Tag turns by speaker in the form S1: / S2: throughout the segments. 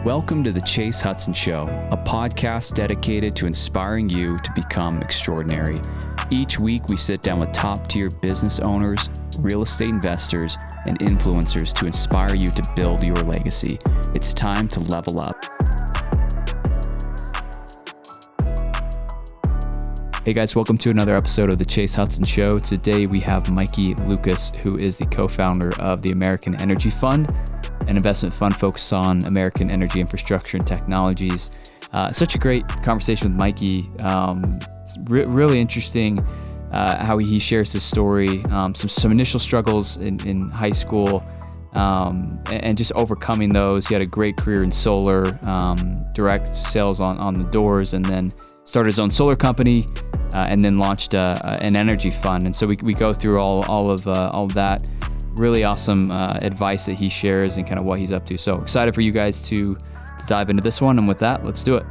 S1: Welcome to the Chase Hudson Show, a podcast dedicated to inspiring you to become extraordinary. Each week, we sit down with top-tier business owners, real estate investors, and influencers to inspire you to build your legacy. It's time to level up. Hey guys, welcome to another episode of the Chase Hudson Show. Today we have Mikey Lucas, who is the co-founder of the American Energy Fund, an investment fund focused on American energy infrastructure and technologies. Such a great conversation with Mikey. Really interesting how he shares his story, some initial struggles in high school, and just overcoming those. He had a great career in solar, direct sales on the doors, and then started his own solar company, and then launched an energy fund. And so we go through all of that. Really awesome advice that he shares and kind of what he's up to. So excited for you guys to dive into this one. And with that, let's do it.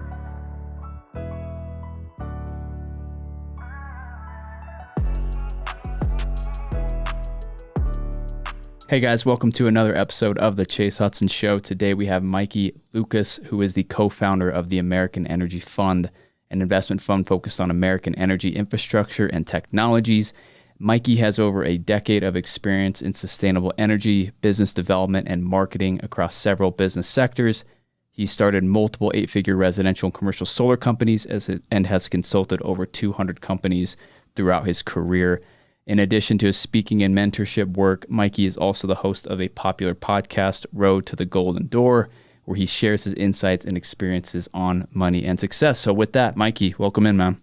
S1: Hey guys, welcome to another episode of the Chase Hudson Show. Today we have Mikey Lucas, who is the co-founder of the American Energy Fund, an investment fund focused on American energy infrastructure and technologies. Mikey has over a decade of experience in sustainable energy, business development, and marketing across several business sectors. He started multiple eight-figure residential and commercial solar companies and has consulted over 200 companies throughout his career. In addition to his speaking and mentorship work, Mikey is also the host of a popular podcast, Road to the Golden Door, where he shares his insights and experiences on money and success. So with that, Mikey, welcome in, man.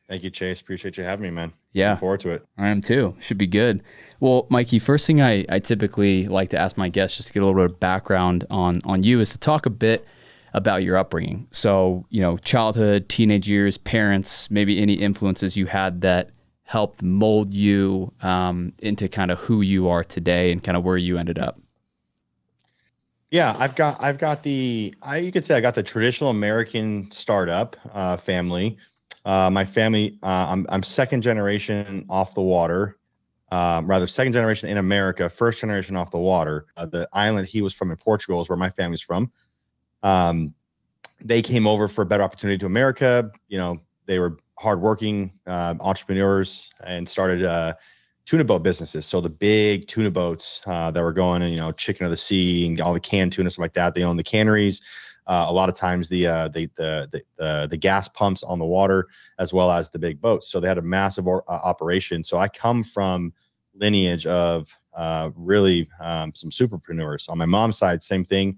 S2: Thank you, Chase. Appreciate you having me, man.
S1: Yeah.
S2: Looking forward to it.
S1: I am too. Should be good. Well, Mikey, first thing I typically like to ask my guests just to get a little bit of background on you is to talk a bit about your upbringing. So, childhood, teenage years, parents, maybe any influences you had that helped mold you into kind of who you are today and kind of where you ended up.
S2: Yeah, you could say I got the traditional American startup family. My family, I'm second generation off the water, second generation in America, first generation off the water. The island he was from in Portugal is where my family's from. They came over for a better opportunity to America. They were hardworking entrepreneurs and started tuna boat businesses. So the big tuna boats that were going, and chicken of the sea and all the canned tuna, stuff like that. They own the canneries. A lot of times the gas pumps on the water, as well as the big boats. So they had a massive operation. So I come from lineage of really some superpreneurs. On my mom's side, same thing.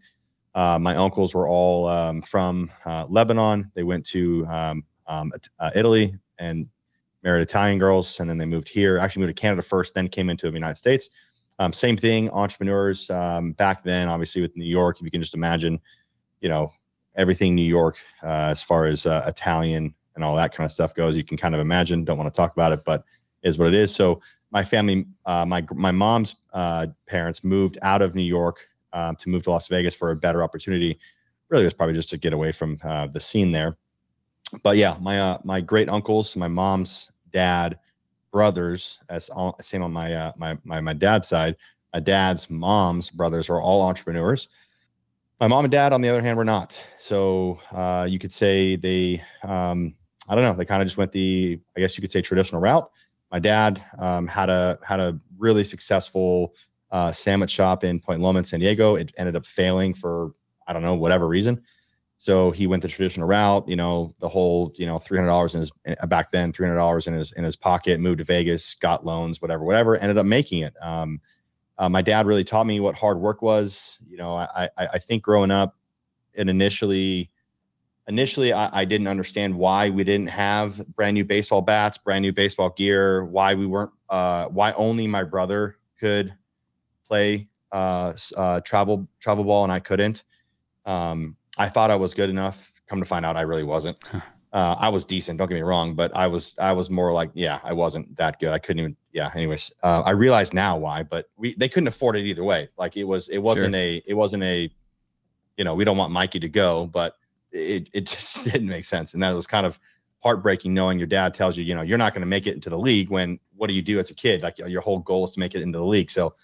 S2: My uncles were all from Lebanon. They went to Italy and married Italian girls, and then they moved here. Actually moved to Canada first, then came into the United States. Same thing, entrepreneurs back then. Obviously with New York, if you can just imagine. Everything New York, as far as Italian and all that kind of stuff goes, you can kind of imagine. Don't want to talk about it, but is what it is. So my family, my mom's parents moved out of New York to move to Las Vegas for a better opportunity. Really was probably just to get away from the scene there. But yeah, my great uncles, my mom's dad, brothers, same on my dad's side. My dad's mom's brothers are all entrepreneurs. My mom and dad, on the other hand, were not. So you could say they, I don't know, they kind of just went I guess you could say traditional route. My dad had a really successful sandwich shop in Point Loma in San Diego. It ended up failing for, I don't know, whatever reason. So he went the traditional route, the whole, $300 back then, $300 in his pocket, moved to Vegas, got loans, whatever, ended up making it. My dad really taught me what hard work was. I think growing up, and initially I didn't understand why we didn't have brand new baseball bats, brand new baseball gear, why we weren't, why only my brother could play travel ball and I couldn't. I thought I was good enough. Come to find out, I really wasn't. I was decent, don't get me wrong, but I was more like, I wasn't that good. I couldn't even, anyways. I realize now why, but they couldn't afford it either way. Like it wasn't a, we don't want Mikey to go, but it just didn't make sense. And that was kind of heartbreaking knowing your dad tells you, you're not going to make it into the league when, what do you do as a kid? Like your whole goal is to make it into the league. So,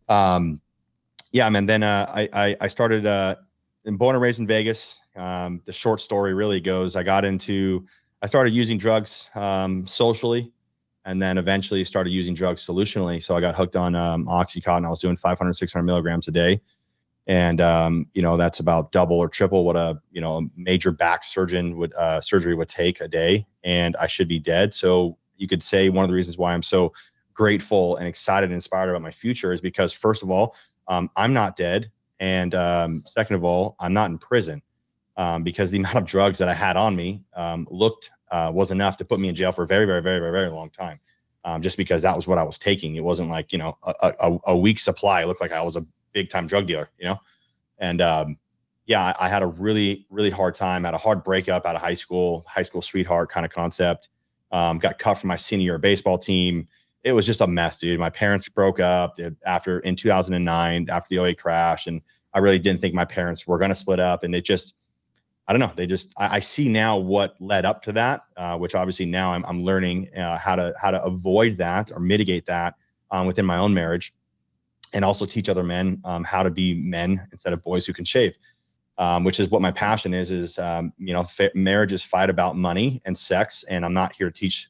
S2: yeah, man, then I started born and raised in Vegas. The short story really goes, I started using drugs socially, and then eventually started using drugs solutionally. So I got hooked on Oxycontin. I was doing 500, 600 milligrams a day. And, that's about double or triple what a major back surgery would take a day. And I should be dead. So you could say one of the reasons why I'm so grateful and excited and inspired about my future is because, first of all, I'm not dead. And second of all, I'm not in prison because the amount of drugs that I had on me was enough to put me in jail for a very, very, very, very, very long time. Just because that was what I was taking. It wasn't like, a week's supply. It looked like I was a big time drug dealer, and I had a really, really hard time. Had a hard breakup out of high school sweetheart kind of concept. Got cut from my senior year baseball team. It was just a mess, dude. My parents broke up in 2009 after the '08 crash. And I really didn't think my parents were going to split up. And I don't know. I see now what led up to that, which obviously now I'm learning how to avoid that or mitigate that within my own marriage, and also teach other men how to be men instead of boys who can shave, which is what my passion is marriages fight about money and sex. And I'm not here to teach,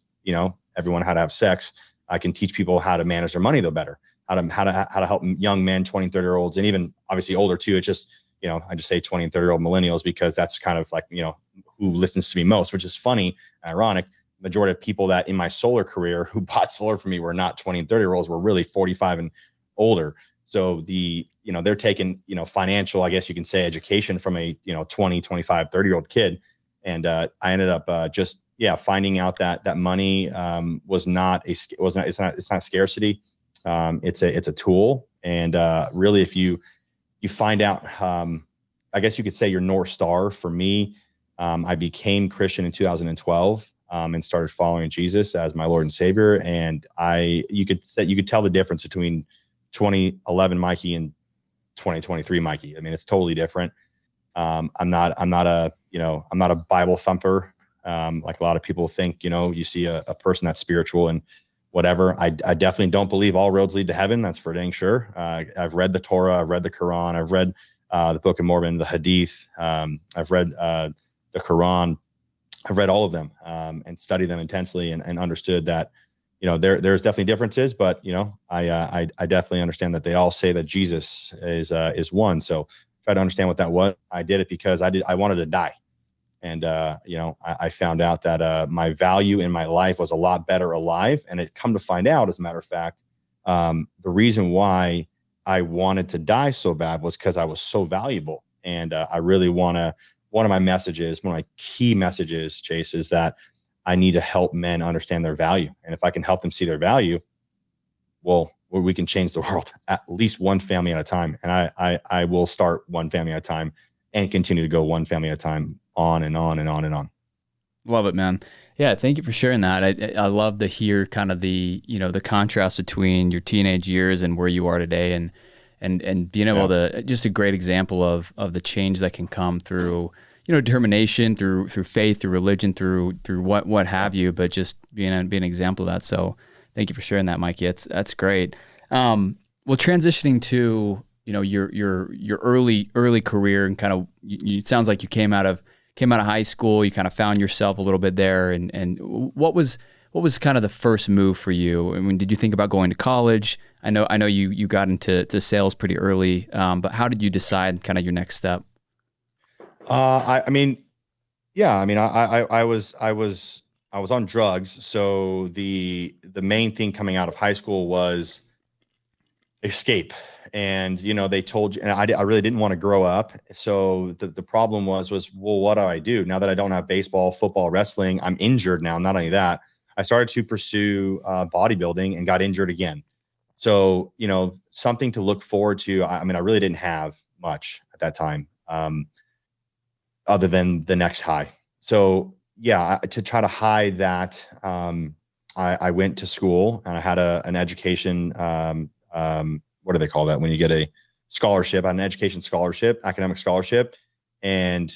S2: everyone how to have sex. I can teach people how to manage their money though better, how to help young men, 20, 30-year-olds, and even obviously older too. It's just, I just say 20 and 30-year-old millennials because that's kind of like, who listens to me most, which is funny, ironic. Majority of people that in my solar career who bought solar from me were not 20 and 30-year-olds, were really 45 and older. So they're taking, financial, I guess you can say, education from a, 20, 25, 30-year-old kid. And I ended up finding out that money it's not scarcity. It's a tool. And really, if you find out, I guess you could say your North Star. For me, I became Christian in 2012 and started following Jesus as my Lord and Savior. And you could tell the difference between 2011 Mikey and 2023 Mikey. I mean, it's totally different. I'm not a Bible thumper. Like a lot of people think, you see a person that's spiritual and whatever. I definitely don't believe all roads lead to heaven. That's for dang sure. I've read the Torah, I've read the Quran, I've read the Book of Mormon, the Hadith. I've read the Quran. I've read all of them and studied them intensely and understood that, there's definitely differences, but I definitely understand that they all say that Jesus is one. So try to understand what that was. I did it because I wanted to die. And, I found out that my value in my life was a lot better alive. And it come to find out, as a matter of fact, the reason why I wanted to die so bad was because I was so valuable. And I really one of my key messages, Chase, is that I need to help men understand their value. And if I can help them see their value, well, we can change the world at least one family at a time. And I will start one family at a time and continue to go one family at a time, on and on and on and on.
S1: Love it, man. Yeah. Thank you for sharing that. I love to hear kind of the contrast between your teenage years and where you are today, and being able to, just a great example of the change that can come through, determination, through faith, through religion, through what have you, but just being an example of that. So thank you for sharing that, Mikey. That's great. Well, transitioning to, your early career and kind of, it sounds like you came out of high school, you kind of found yourself a little bit there. And what was kind of the first move for you? I mean, did you think about going to college? I know you got into sales pretty early, but how did you decide kind of your next step?
S2: I was on drugs. So the main thing coming out of high school was escape. And, they told you, and I really didn't want to grow up. So the problem was, well, what do I do now that I don't have baseball, football, wrestling? I'm injured now. Not only that, I started to pursue bodybuilding and got injured again. So, something to look forward to. I really didn't have much at that time, other than the next high. So to try to hide that, I went to school and I had an education, what do they call that when you get a scholarship? I had an education scholarship, academic scholarship. And,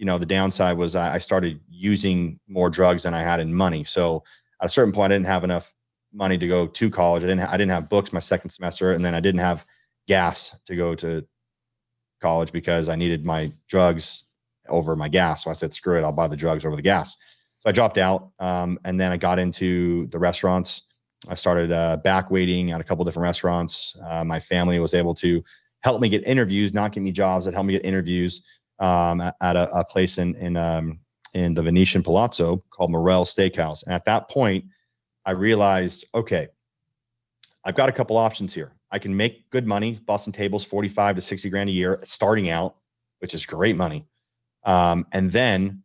S2: the downside was I started using more drugs than I had in money. So at a certain point, I didn't have enough money to go to college. I didn't have books my second semester, and then I didn't have gas to go to college because I needed my drugs over my gas. So I said, screw it, I'll buy the drugs over the gas. So I dropped out, and then I got into the restaurants. I started back waiting at a couple different restaurants. My family was able to help me get interviews, not get me jobs, that helped me get interviews at a place in the Venetian Palazzo called Morel Steakhouse. And at that point, I realized, okay, I've got a couple options here. I can make good money, busting tables, 45 to 60 grand a year starting out, which is great money. And then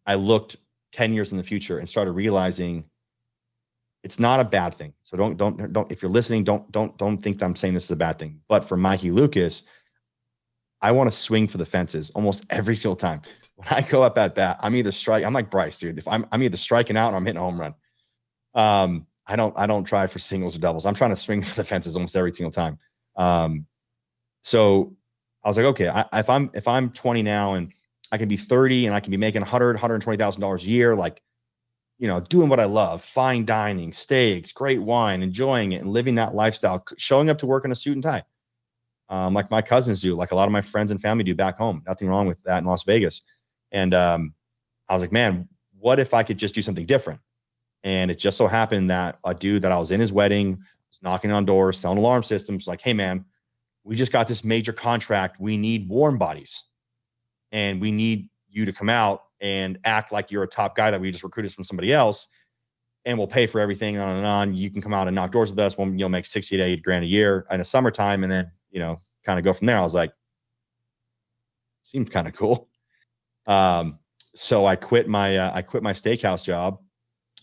S2: I looked 10 years in the future and started realizing it's not a bad thing. So don't, if you're listening, don't think that I'm saying this is a bad thing. But for Mikey Lucas, I want to swing for the fences almost every single time. When I go up at bat, I'm like Bryce, dude. If I'm either striking out or I'm hitting a home run. I don't try for singles or doubles. I'm trying to swing for the fences almost every single time. So I was like, okay, if I'm 20 now and I can be 30 and I can be making $120,000 a year, like, doing what I love, fine dining, steaks, great wine, enjoying it and living that lifestyle, showing up to work in a suit and tie. Like my cousins do, like a lot of my friends and family do back home. Nothing wrong with that in Las Vegas. And I was like, man, what if I could just do something different? And it just so happened that a dude that I was in his wedding was knocking on doors, selling alarm systems, like, hey, man, we just got this major contract. We need warm bodies. And we need you to come out and act like you're a top guy that we just recruited from somebody else. And we'll pay for everything on and on. You can come out and knock doors with us. You'll make 60 to 80 grand a year in the summertime. And then, kind of go from there. I was like, seems kind of cool. So I quit my steakhouse job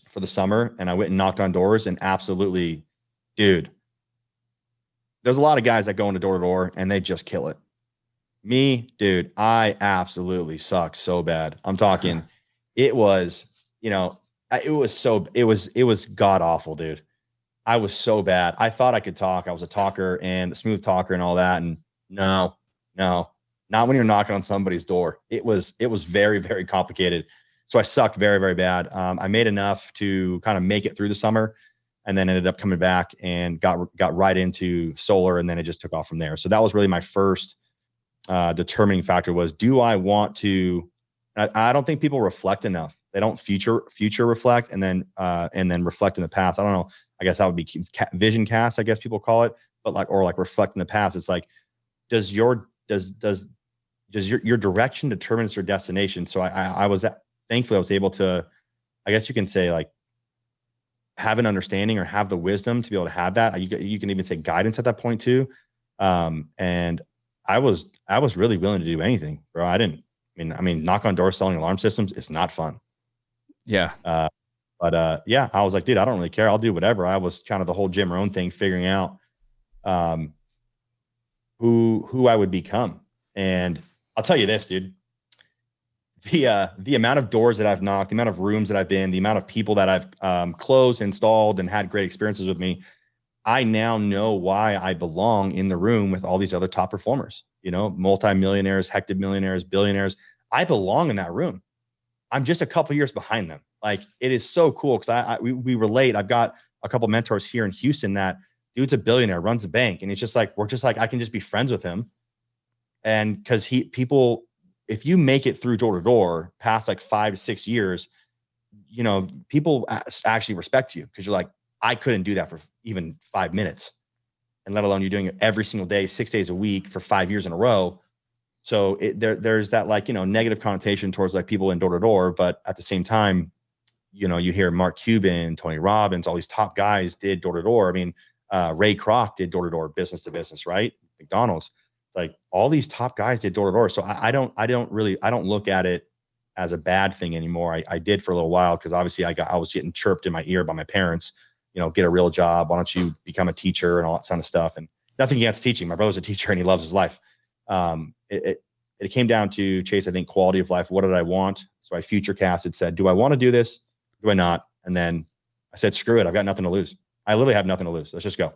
S2: for the summer and I went and knocked on doors and absolutely, dude, there's a lot of guys that go into door to door and they just kill it. Me, dude, I absolutely suck so bad. I'm talking, it was god awful, dude. I was so bad. I thought I could talk. I was a talker and a smooth talker and all that. And no, not when you're knocking on somebody's door. It was very, very complicated. So I sucked very, very bad. I made enough to kind of make it through the summer and then ended up coming back and got right into solar. And then it just took off from there. So that was really my first determining factor was, do I want to, I don't think people reflect enough. They don't future reflect and then reflect in the past. I don't know. I guess that would be vision cast, I guess people call it, but like reflect in the past. It's like, does your direction determines your destination? So thankfully I was able to, I guess you can say, like, have an understanding or have the wisdom to be able to have that. You can even say guidance at that point too. And I was really willing to do anything, bro. I mean, knock on doors selling alarm systems, it's not fun.
S1: Yeah.
S2: But I was like, dude, I don't really care. I'll do whatever. I was kind of the whole Jim Rohn thing, figuring out who I would become. And I'll tell you this, dude, the amount of doors that I've knocked, the amount of rooms that I've been, the amount of people that I've closed, installed, and had great experiences with me, I now know why I belong in the room with all these other top performers, multimillionaires, hectamillionaires, billionaires. I belong in that room. I'm just a couple years behind them. Like, it is so cool because we relate. I've got a couple mentors here in Houston that dude's a billionaire, runs a bank, and it's just like, we're just like, I can just be friends with him. And because if you make it through door to door past like 5 to 6 years, people actually respect you because you're like, I couldn't do that for even 5 minutes, and let alone you're doing it every single day, 6 days a week for 5 years in a row. So there's that, like, negative connotation towards like people in door to door, but at the same time, you hear Mark Cuban, Tony Robbins, all these top guys did door to door. I mean, Ray Kroc did door to door, business to business, right? McDonald's. It's like all these top guys did door to door. So I don't look at it as a bad thing anymore. I did for a little while because obviously I was getting chirped in my ear by my parents, get a real job. Why don't you become a teacher and all that kind of stuff? And nothing against teaching. My brother's a teacher and he loves his life. It came down to, Chase, I think, quality of life. What did I want? So I future casted, said, do I want to do this? Do I not? And then I said, screw it. I've got nothing to lose. I literally have nothing to lose. Let's just go.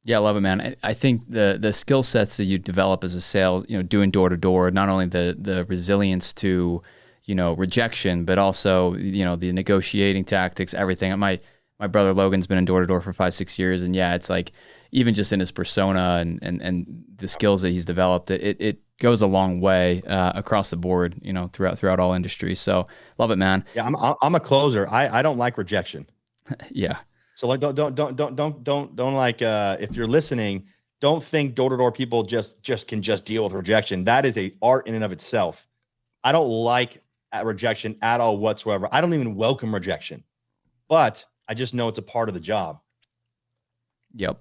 S1: Yeah, I love it, man. I think the skill sets that you develop as a sales, doing door to door, not only the resilience to, rejection, but also, the negotiating tactics, everything. My brother Logan's been in door to door for 5-6 years. And yeah, it's like, even just in his persona and the skills that he's developed, it goes a long way across the board, throughout all industries. So love it, man.
S2: Yeah, I'm a closer. I don't like rejection.
S1: Yeah.
S2: So like don't like if you're listening, don't think door-to-door people just can just deal with rejection. That is a art in and of itself. I don't like rejection at all whatsoever. I don't even welcome rejection, but I just know it's a part of the job.
S1: Yep.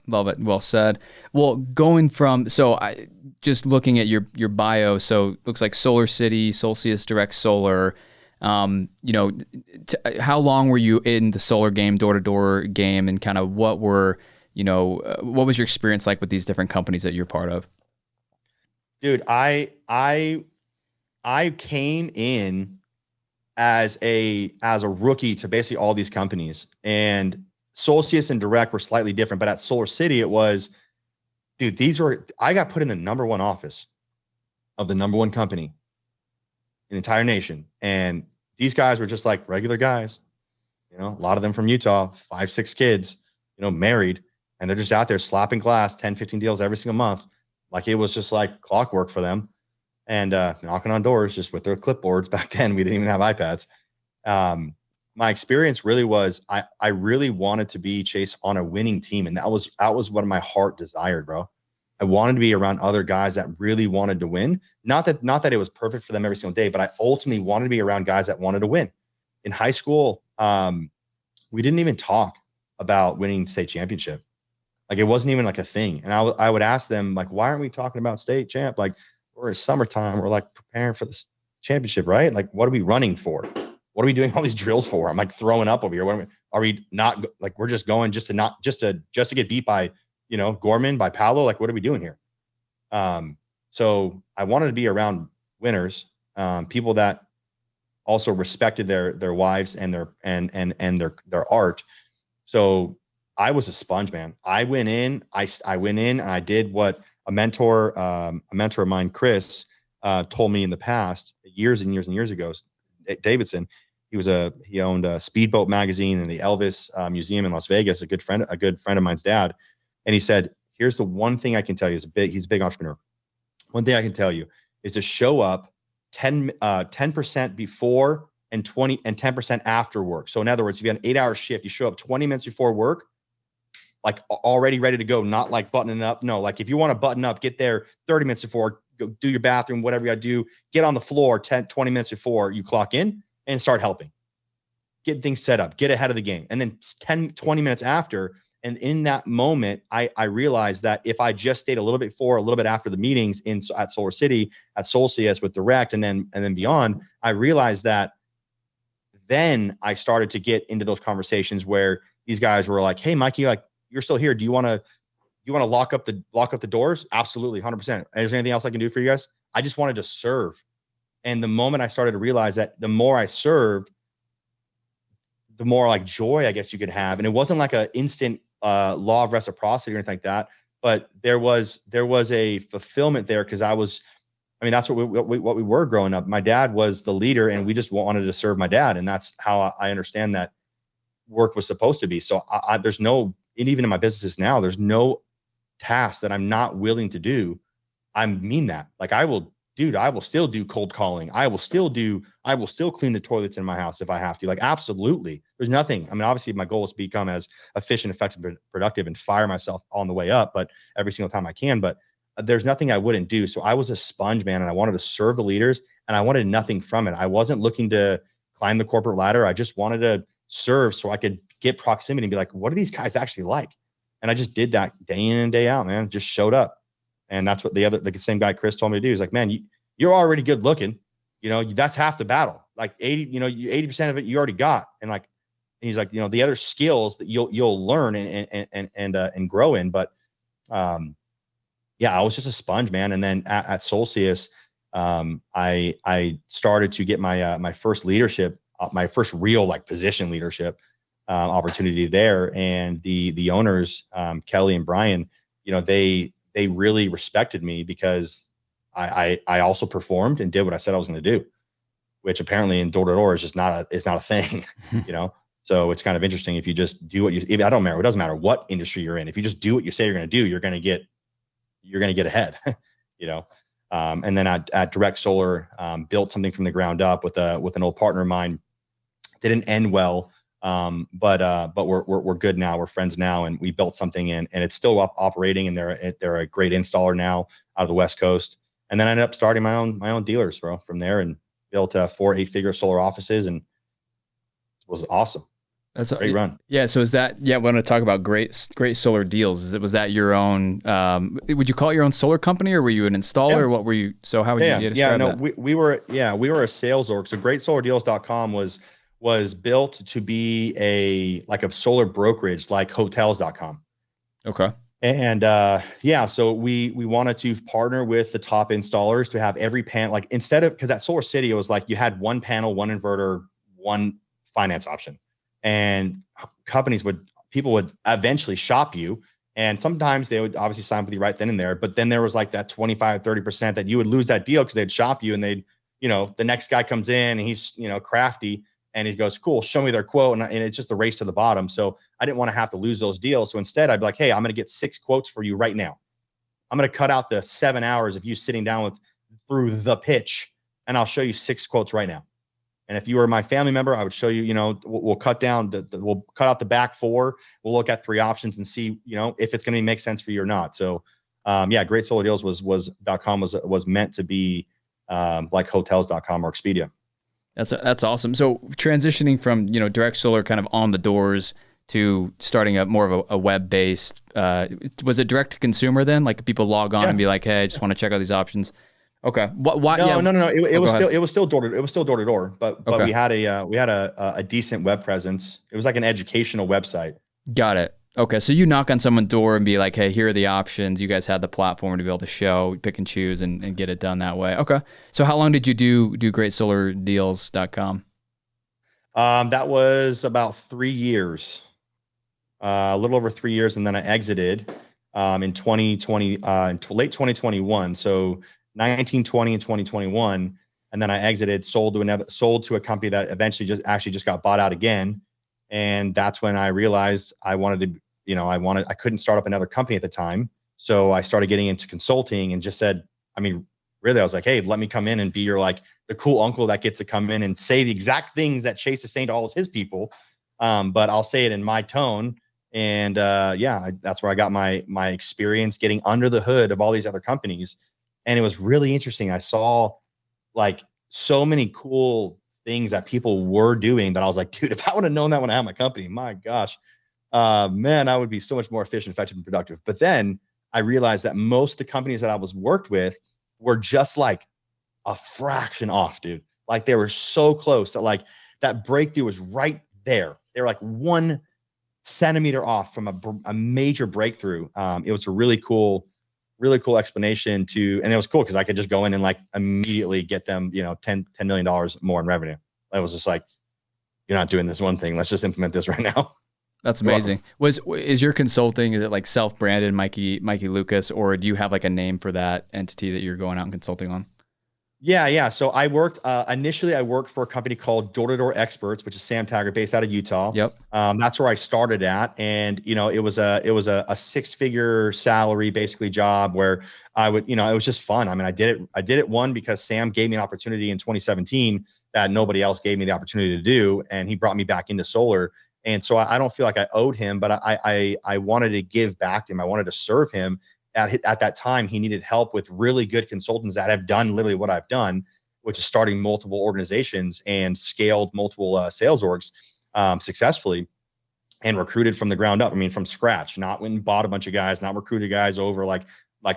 S1: Love it. Well said. Well, going from, so I just looking at your bio, so looks like Solar City, Solcius Direct Solar. How long were you in the solar game, door-to-door game, and kind of what was your experience like with these different companies that you're part of?
S2: Dude, I came in as a rookie to basically all these companies, and Solcius and Direct were slightly different, but at Solar City it was, dude, I got put in the number one office of the number one company in the entire nation. And these guys were just like regular guys, a lot of them from Utah, 5, 6 kids, married, and they're just out there slapping glass, 10, 15 deals every single month. Like it was just like clockwork for them, and knocking on doors just with their clipboards. Back then we didn't even have iPads. My experience really was I really wanted to be, Chase, on a winning team. And that was what my heart desired, bro. I wanted to be around other guys that really wanted to win. Not that it was perfect for them every single day, but I ultimately wanted to be around guys that wanted to win. In high school, we didn't even talk about winning state championship. Like it wasn't even like a thing. And I would ask them, like, why aren't we talking about state champ? Like, we're in summertime, we're like preparing for this championship, right? Like, what are we running for? What are we doing all these drills for? I'm like throwing up over here. Are we not, like, we're just going just to get beat by, Gorman, by Paolo? Like, what are we doing here? So I wanted to be around winners, people that also respected their wives and their art. So I was a sponge, man. I went in and I did what a mentor of mine, Chris, told me in the past, years and years and years ago. Davidson, he owned a Speedboat magazine and the Elvis Museum in Las Vegas. A good friend of mine's dad, and he said, "Here's the one thing I can tell you. He's a big entrepreneur. One thing I can tell you is to show up 10% before and 10% after work. So in other words, if you have an 8-hour shift, you show up 20 minutes before work, like already ready to go, not like buttoning up. No, like if you want to button up, get there 30 minutes before, go do your bathroom, whatever you got to do, get on the floor 20 minutes before you clock in and start helping. Get things set up, get ahead of the game. And then 10, 20 minutes after, and in that moment, I realized that if I just stayed a little bit before, a little bit after the meetings at Solar City, at Solcius with Direct, and then beyond, I realized that then I started to get into those conversations where these guys were like, "Hey, Mikey, like, you're still here. Do you want to lock up the doors?" Absolutely, 100%. Is there anything else I can do for you guys? I just wanted to serve. And the moment I started to realize that the more I served, the more like joy I guess you could have. And it wasn't like an instant law of reciprocity or anything like that, but there was a fulfillment there, because that's what we were growing up. My dad was the leader, and we just wanted to serve my dad, and that's how I understand that work was supposed to be. So there's no, and even in my businesses now, there's no task that I'm not willing to do. I mean that. Like, I will still do cold calling. I will still clean the toilets in my house if I have to. Like, absolutely. There's nothing. I mean, obviously my goal is to become as efficient, effective, and productive and fire myself on the way up, but every single time I can, but there's nothing I wouldn't do. So I was a sponge, man, and I wanted to serve the leaders, and I wanted nothing from it. I wasn't looking to climb the corporate ladder. I just wanted to serve so I could get proximity and be like, what are these guys actually like? And I just did that day in and day out, man. Just showed up. And that's what the same guy Chris told me to do. He's like, "Man, you're already good looking. That's half the battle. Like 80% of it you already got." And he's like, the other skills that you'll learn and grow in. But yeah, I was just a sponge, man. And then at Solcius, I started to get my first leadership, my first real position leadership opportunity there. And the owners, Kelly and Brian, they really respected me because I also performed and did what I said I was going to do, which apparently in door-to-door is just not a thing, So it's kind of interesting. If you just do what it doesn't matter what industry you're in. If you just do what you say you're going to do, you're going to get ahead, And then at Direct Solar, built something from the ground up with an old partner of mine. Didn't end well, but we're good now. We're friends now, and we built something and it's still operating. And they're a great installer now out of the West Coast. And then I ended up starting my own dealers, bro, from there, and built 4 8-figure solar offices, and it was awesome.
S1: That's a
S2: great run.
S1: Yeah. So is that, I want to talk about great solar deals. Was that your own, would you call it your own solar company, or were you an installer?
S2: Yeah.
S1: Or what were you? So how would you describe that?
S2: We were a sales org. So greatsolardeals.com was built to be a solar brokerage, like hotels.com.
S1: Okay.
S2: And so we wanted to partner with the top installers to have every panel, like, instead of, because at Solar City, it was like you had one panel, one inverter, one finance option. And people would eventually shop you. And sometimes they would obviously sign with you right then and there. But then there was like that 25, 30% that you would lose that deal because they'd shop you, and they'd, the next guy comes in and he's, crafty, and he goes, cool, show me their quote. And it's just the race to the bottom. So I didn't want to have to lose those deals. So instead I'd be like, hey, I'm going to get 6 quotes for you right now. I'm going to cut out the 7 hours of you sitting down through the pitch, and I'll show you 6 quotes right now. And if you were my family member, I would show you, we'll cut down we'll cut out the back 4. We'll look at 3 options and see, if it's going to make sense for you or not. So, greatsolardeals was meant to be like hotels.com or Expedia.
S1: That's awesome. So transitioning from, direct solar kind of on the doors to starting up more of a web-based, was it direct to consumer then? Like people log on and be like, hey, I just want to check out these options. Okay. Why?
S2: No. It was still door to door, but okay. we had a decent web presence. It was like an educational website.
S1: Got it. Okay. So you knock on someone's door and be like, hey, here are the options. You guys had the platform to be able to show, pick and choose, and get it done that way. Okay. So how long did you do greatsolardeals.com?
S2: That was about 3 years, a little over 3 years. And then I exited in 2020, late 2021. So 19, 20, and 2021. And then I exited, sold to a company that eventually just got bought out again. And that's when I realized I couldn't start up another company at the time. So I started getting into consulting and just said, really, I was like, hey, let me come in and be the cool uncle that gets to come in and say the exact things that Chase is saying to all his people. But I'll say it in my tone. And that's where I got my experience getting under the hood of all these other companies. And it was really interesting. I saw so many cool things that people were doing that I was like, dude, if I would have known that when I had my company, my gosh, man, I would be so much more efficient, effective, and productive. But then I realized that most of the companies that I was worked with were just like a fraction off, dude. Like they were so close that that breakthrough was right there. They were like 1 centimeter off from a major breakthrough. It was a really cool explanation and it was cool because I could just go in and immediately get them, $10 million more in revenue. I was just like, you're not doing this one thing. Let's just implement this right now.
S1: That's amazing. Is your consulting, is it self-branded Mikey Lucas, or do you have a name for that entity that you're going out and consulting on?
S2: Yeah. So I worked, initially I worked for a company called Door to Door Experts, which is Sam Taggart based out of Utah.
S1: Yep.
S2: That's where I started at. And, it was a 6-figure salary, basically job where I would, it was just fun. I did it one because Sam gave me an opportunity in 2017 that nobody else gave me the opportunity to do. And he brought me back into solar. And so I don't feel like I owed him, but I wanted to give back to him. I wanted to serve him. At that time, he needed help with really good consultants that have done literally what I've done, which is starting multiple organizations and scaled multiple sales orgs successfully and recruited from the ground up. from scratch, not went and bought a bunch of guys, not recruited guys over like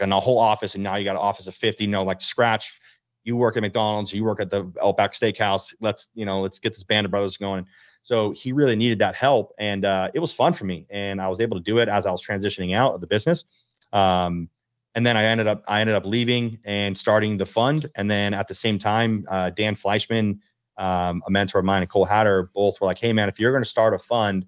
S2: in a whole office. And now you got an office of 50, scratch. You work at McDonald's, you work at the Outback Steakhouse. Let's get this band of brothers going. So he really needed that help. And it was fun for me. And I was able to do it as I was transitioning out of the business. And then I ended up leaving and starting the fund. And then at the same time, Dan Fleischman, a mentor of mine, and Cole Hatter, both were like, hey man, if you're going to start a fund,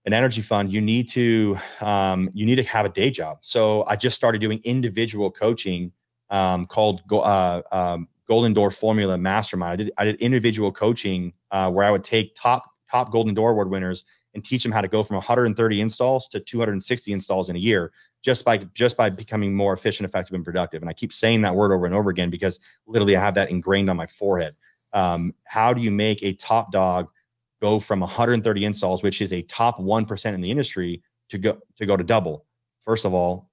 S2: an energy fund, you need to have a day job. So I just started doing individual coaching, called Golden Door Formula Mastermind. I did individual coaching, where I would take top Golden Door Award winners and teach them how to go from 130 installs to 260 installs in a year. just by becoming more efficient, effective, and productive. And I keep saying that word over and over again because literally I have that ingrained on my forehead. How do you make a top dog go from 130 installs, which is a top 1% in the industry, to go to double? First of all,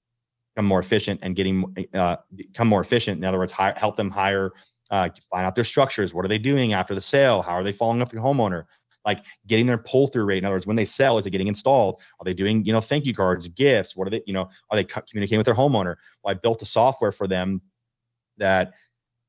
S2: become more efficient and become more efficient. In other words, help them hire, find out their structures. What are they doing after the sale? How are they following up the homeowner? Like getting their pull-through rate. In other words, when they sell, is it getting installed? Are they doing, thank you cards, gifts? What are they, are they communicating with their homeowner? Well, I built a software for them that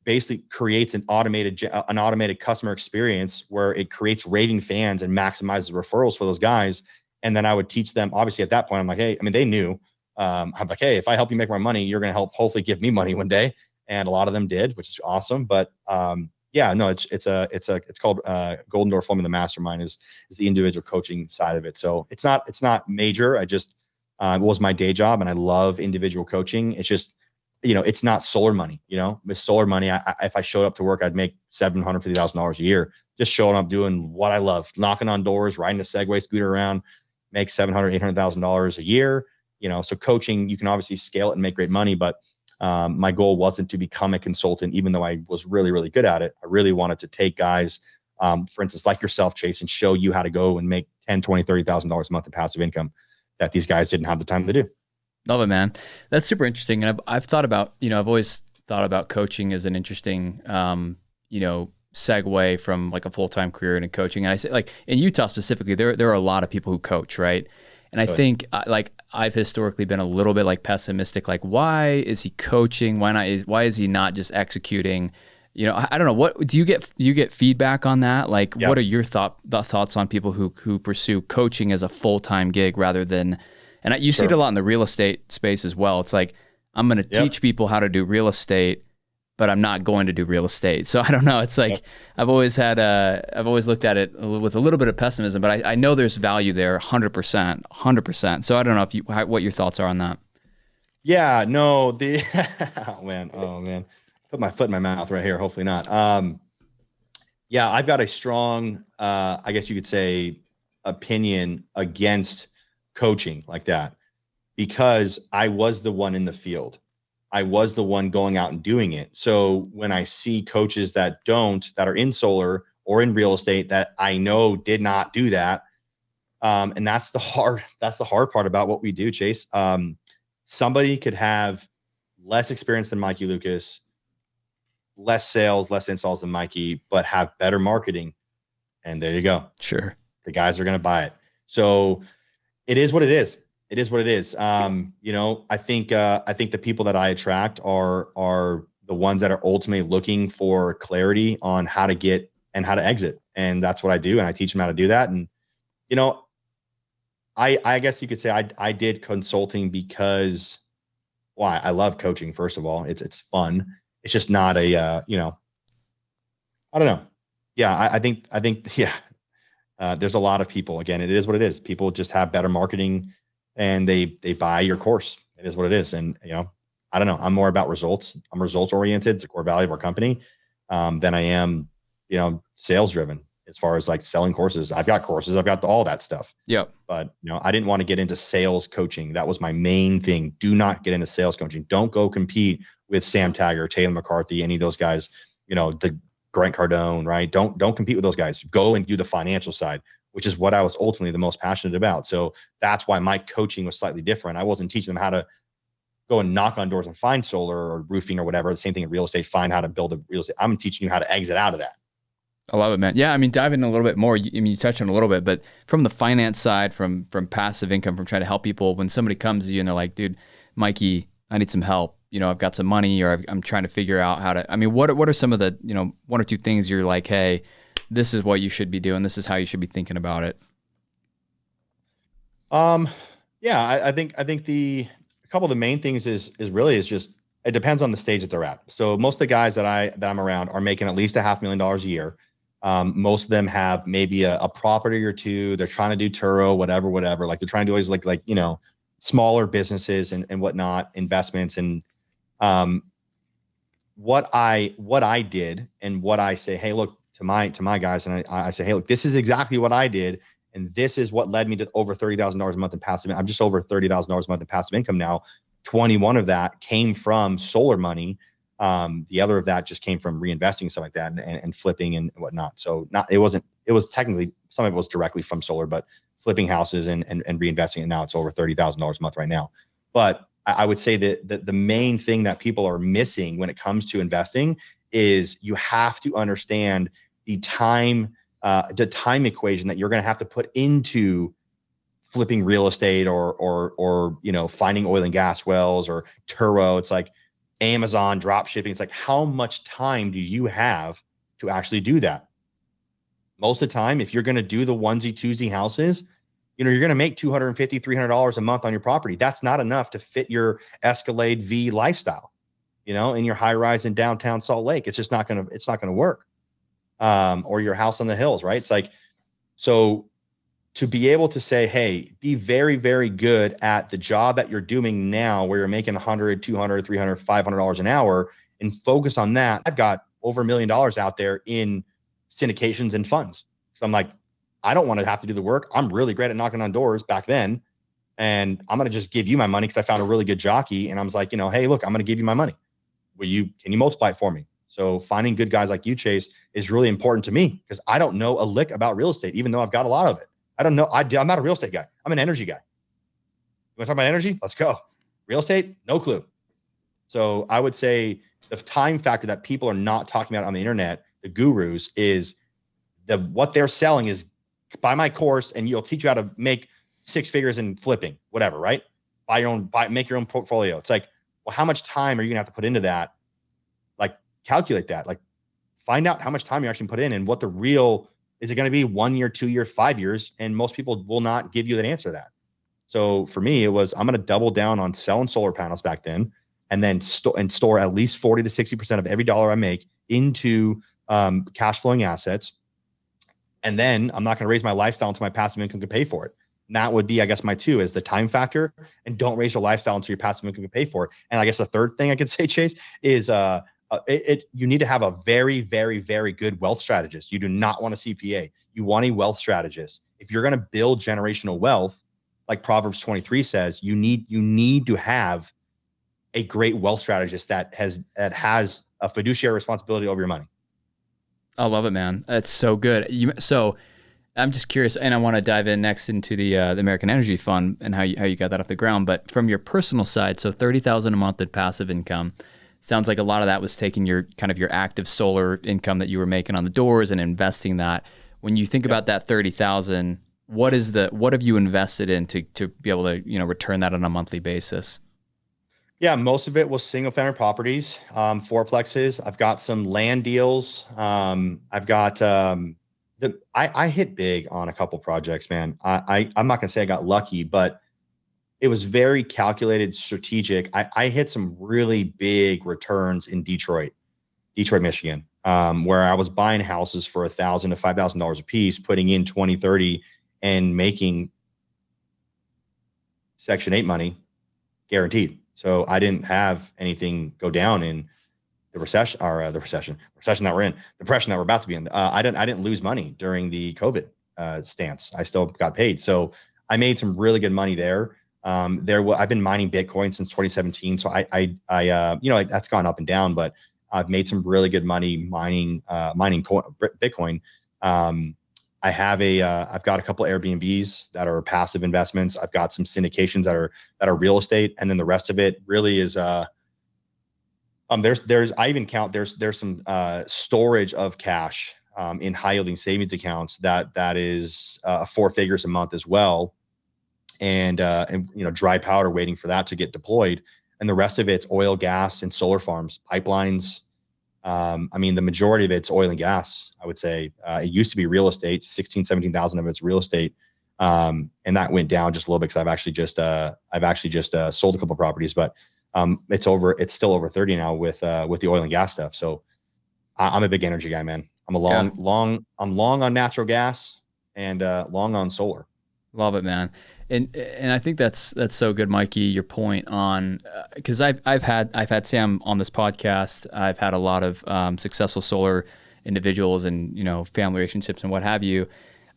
S2: basically creates an automated customer experience where it creates raving fans and maximizes referrals for those guys. And then I would teach them, obviously at that point, I'm like, hey, I mean, they knew, I'm like, hey, if I help you make more money, you're going to hopefully give me money one day. And a lot of them did, which is awesome. But, yeah, no, it's called Golden Door Formula Mastermind is the individual coaching side of it. So it's not major. I just, it was my day job and I love individual coaching. It's just, it's not solar money, with solar money. If I showed up to work, I'd make $750,000 a year, just showing up, doing what I love, knocking on doors, riding a Segway scooter around, make $700,000-800,000 a year. So coaching, you can obviously scale it and make great money, but my goal wasn't to become a consultant, even though I was really, really good at it. I really wanted to take guys, for instance, like yourself, Chase, and show you how to go and make $10,000, $20,000, $30,000 a month in passive income that these guys didn't have the time to do.
S1: Love it, man. That's super interesting. And I've thought about, I've always thought about coaching as an interesting, segue from like a full-time career into coaching. And I say, like, in Utah specifically, there are a lot of people who coach, right? And I think I've historically been a little bit like pessimistic, like, why is he coaching? Why is he not just executing? I don't know. What do you get feedback on that? Like, What are your thoughts on people who pursue coaching as a full-time gig rather than, and you see it a lot in the real estate space as well. It's like, I'm going to teach people how to do real estate, but I'm not going to do real estate. So I don't know. It's like, I've always looked at it with a little bit of pessimism, but I know there's value there 100%. So I don't know what your thoughts are on that.
S2: Yeah, no, oh man, put my foot in my mouth right here. Hopefully not. Yeah, I've got a strong, I guess you could say, opinion against coaching like that, because I was the one in the field. I was the one going out and doing it. So when I see coaches that are in solar or in real estate that I know did not do that, and that's the hard part about what we do, Chase. Somebody could have less experience than Mikey Lucas, less sales, less installs than Mikey, but have better marketing. And there you go.
S1: Sure.
S2: The guys are going to buy it. So it is what it is. It is what it is. I think the people that I attract are the ones that are ultimately looking for clarity on how to get and how to exit. And that's what I do. And I teach them how to do that. And, I guess you could say I did consulting because, well, I love coaching. First of all, it's fun. It's just not I don't know. Yeah. I think, there's a lot of people, again, it is what it is. People just have better marketing and they buy your course. It is what it is. And, I don't know. I'm more about results. I'm results oriented. It's a core value of our company, than I am, sales driven as far as like selling courses. I've got courses. I've got all that stuff.
S1: Yeah.
S2: But, I didn't want to get into sales coaching. That was my main thing. Do not get into sales coaching. Don't go compete with Sam Taggart, Taylor McCarthy, any of those guys, the Grant Cardone, right? Don't compete with those guys. Go and do the financial side, which is what I was ultimately the most passionate about. So that's why my coaching was slightly different. I wasn't teaching them how to go and knock on doors and find solar or roofing or whatever. The same thing in real estate, find how to build a real estate. I'm teaching you how to exit out of that.
S1: I love it, man. Yeah, I mean, dive in a little bit more. You touched on it a little bit, but from the finance side, from passive income, from trying to help people, when somebody comes to you and they're like, dude, Mikey, I need some help. I've got some money, or I'm trying to figure out how to, I mean, what are some of the, one or two things you're like, hey, this is what you should be doing. This is how you should be thinking about it.
S2: Yeah, I think a couple of the main things is just, it depends on the stage that they're at. So most of the guys that I'm around are making at least $500,000 a year. Most of them have maybe a property or two. They're trying to do Turo, whatever. Like they're trying to do always like, smaller businesses and whatnot, investments. And, what I did and what I say, hey, look, to my guys. And I say, hey, look, this is exactly what I did. And this is what led me to over $30,000 a month in passive. I'm just over $30,000 a month in passive income now. 21 of that came from solar money. The other of that just came from reinvesting, stuff like that, and flipping and whatnot. So it was technically, some of it was directly from solar, but flipping houses and reinvesting it. Now it's over $30,000 a month right now. But I would say that the main thing that people are missing when it comes to investing is you have to understand the time equation that you're going to have to put into flipping real estate or finding oil and gas wells or Turo. It's like Amazon drop shipping. It's like, how much time do you have to actually do that? Most of the time, if you're going to do the onesie twosie houses, you're going to make $250, $300 a month on your property. That's not enough to fit your Escalade V lifestyle, in your high rise in downtown Salt Lake. It's just not going to work. Or your house on the hills, right? It's like, so to be able to say, hey, be very, very good at the job that you're doing now, where you're making $100, $200, $300, $500 an hour, and focus on that. I've got over $1 million out there in syndications and funds. So I'm like, I don't want to have to do the work. I'm really great at knocking on doors back then. And I'm going to just give you my money because I found a really good jockey. And I was like, hey, look, I'm going to give you my money. Can you multiply it for me? So finding good guys like you, Chase, is really important to me because I don't know a lick about real estate, even though I've got a lot of it. I don't know. I'm not a real estate guy. I'm an energy guy. You want to talk about energy? Let's go. Real estate? No clue. So I would say the time factor that people are not talking about on the internet, the gurus, is what they're selling is buy my course and you'll teach you how to make 6 figures in flipping, whatever, right? Make your own portfolio. It's like, well, how much time are you gonna have to put into that? Like, calculate that. Like, find out how much time you actually put in and what the real, is it going to be 1 year, 2 year, 5 years? And most people will not give you that answer to that. So for me, it was, I'm going to double down on selling solar panels back then, and then store at least 40 to 60% of every dollar I make into cash flowing assets. And then I'm not going to raise my lifestyle until my passive income can pay for it. And that would be, I guess, my 2 is the time factor, and don't raise your lifestyle until your passive income can pay for it. And I guess the third thing I could say, Chase, is you need to have a very, very, very good wealth strategist. You do not want a CPA. You want a wealth strategist. If you're going to build generational wealth, like Proverbs 23 says, you need to have a great wealth strategist that has a fiduciary responsibility over your money.
S1: I love it, man. That's so good. So I'm just curious, and I want to dive in next into the American Energy Fund and how you got that off the ground. But from your personal side, so $30,000 a month in passive income. Sounds like a lot of that was taking your active solar income that you were making on the doors and investing that. When you think about that 30,000, what have you invested in to be able to, return that on a monthly basis?
S2: Yeah, most of it was single family properties, fourplexes. I've got some land deals. I've got I hit big on a couple projects, man. I'm not gonna say I got lucky, but it was very calculated, strategic. I hit some really big returns in Detroit, Michigan, where I was buying houses for $1,000 to $5,000 a piece, putting in 20, 30, and making Section 8 money guaranteed. So I didn't have anything go down in the recession that we're in, depression that we're about to be in. I didn't lose money during the COVID stance. I still got paid. So I made some really good money there. I've been mining Bitcoin since 2017. So I that's gone up and down, but I've made some really good money mining Bitcoin. I've got a couple of Airbnbs that are passive investments. I've got some syndications that are real estate. And then the rest of it really is, there's some storage of cash, in high yielding savings accounts that is 4 figures a month as well. And dry powder waiting for that to get deployed. And the rest of it's oil, gas, and solar farms, pipelines. The majority of it's oil and gas, I would say. It used to be real estate, 17,000 of it's real estate. And that went down just a little bit because I've actually just sold a couple of properties, but it's still over 30 now with the oil and gas stuff. So I'm a big energy guy, man. I'm long on natural gas and long on solar.
S1: Love it, man. And I think that's so good, Mikey, your point on, because I've had Sam on this podcast. I've had a lot of successful solar individuals and family relationships and what have you.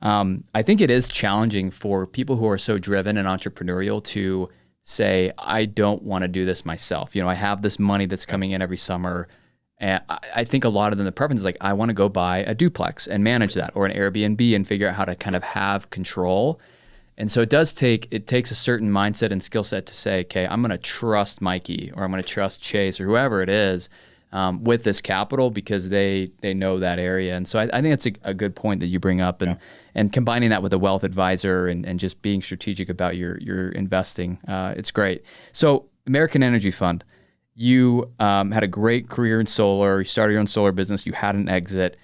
S1: I think it is challenging for people who are so driven and entrepreneurial to say, I don't want to do this myself. I have this money that's coming in every summer. And I think a lot of them, the preference is like, I want to go buy a duplex and manage that, or an Airbnb and figure out how to kind of have control. And so it takes a certain mindset and skill set to say, okay, I'm going to trust Mikey, or I'm going to trust Chase, or whoever it is, with this capital, because they know that area. And so I think it's a good point that you bring up, and combining that with a wealth advisor and just being strategic about your investing. It's great. So American Energy Fund, you had a great career in solar. You started your own solar business. You had an exit.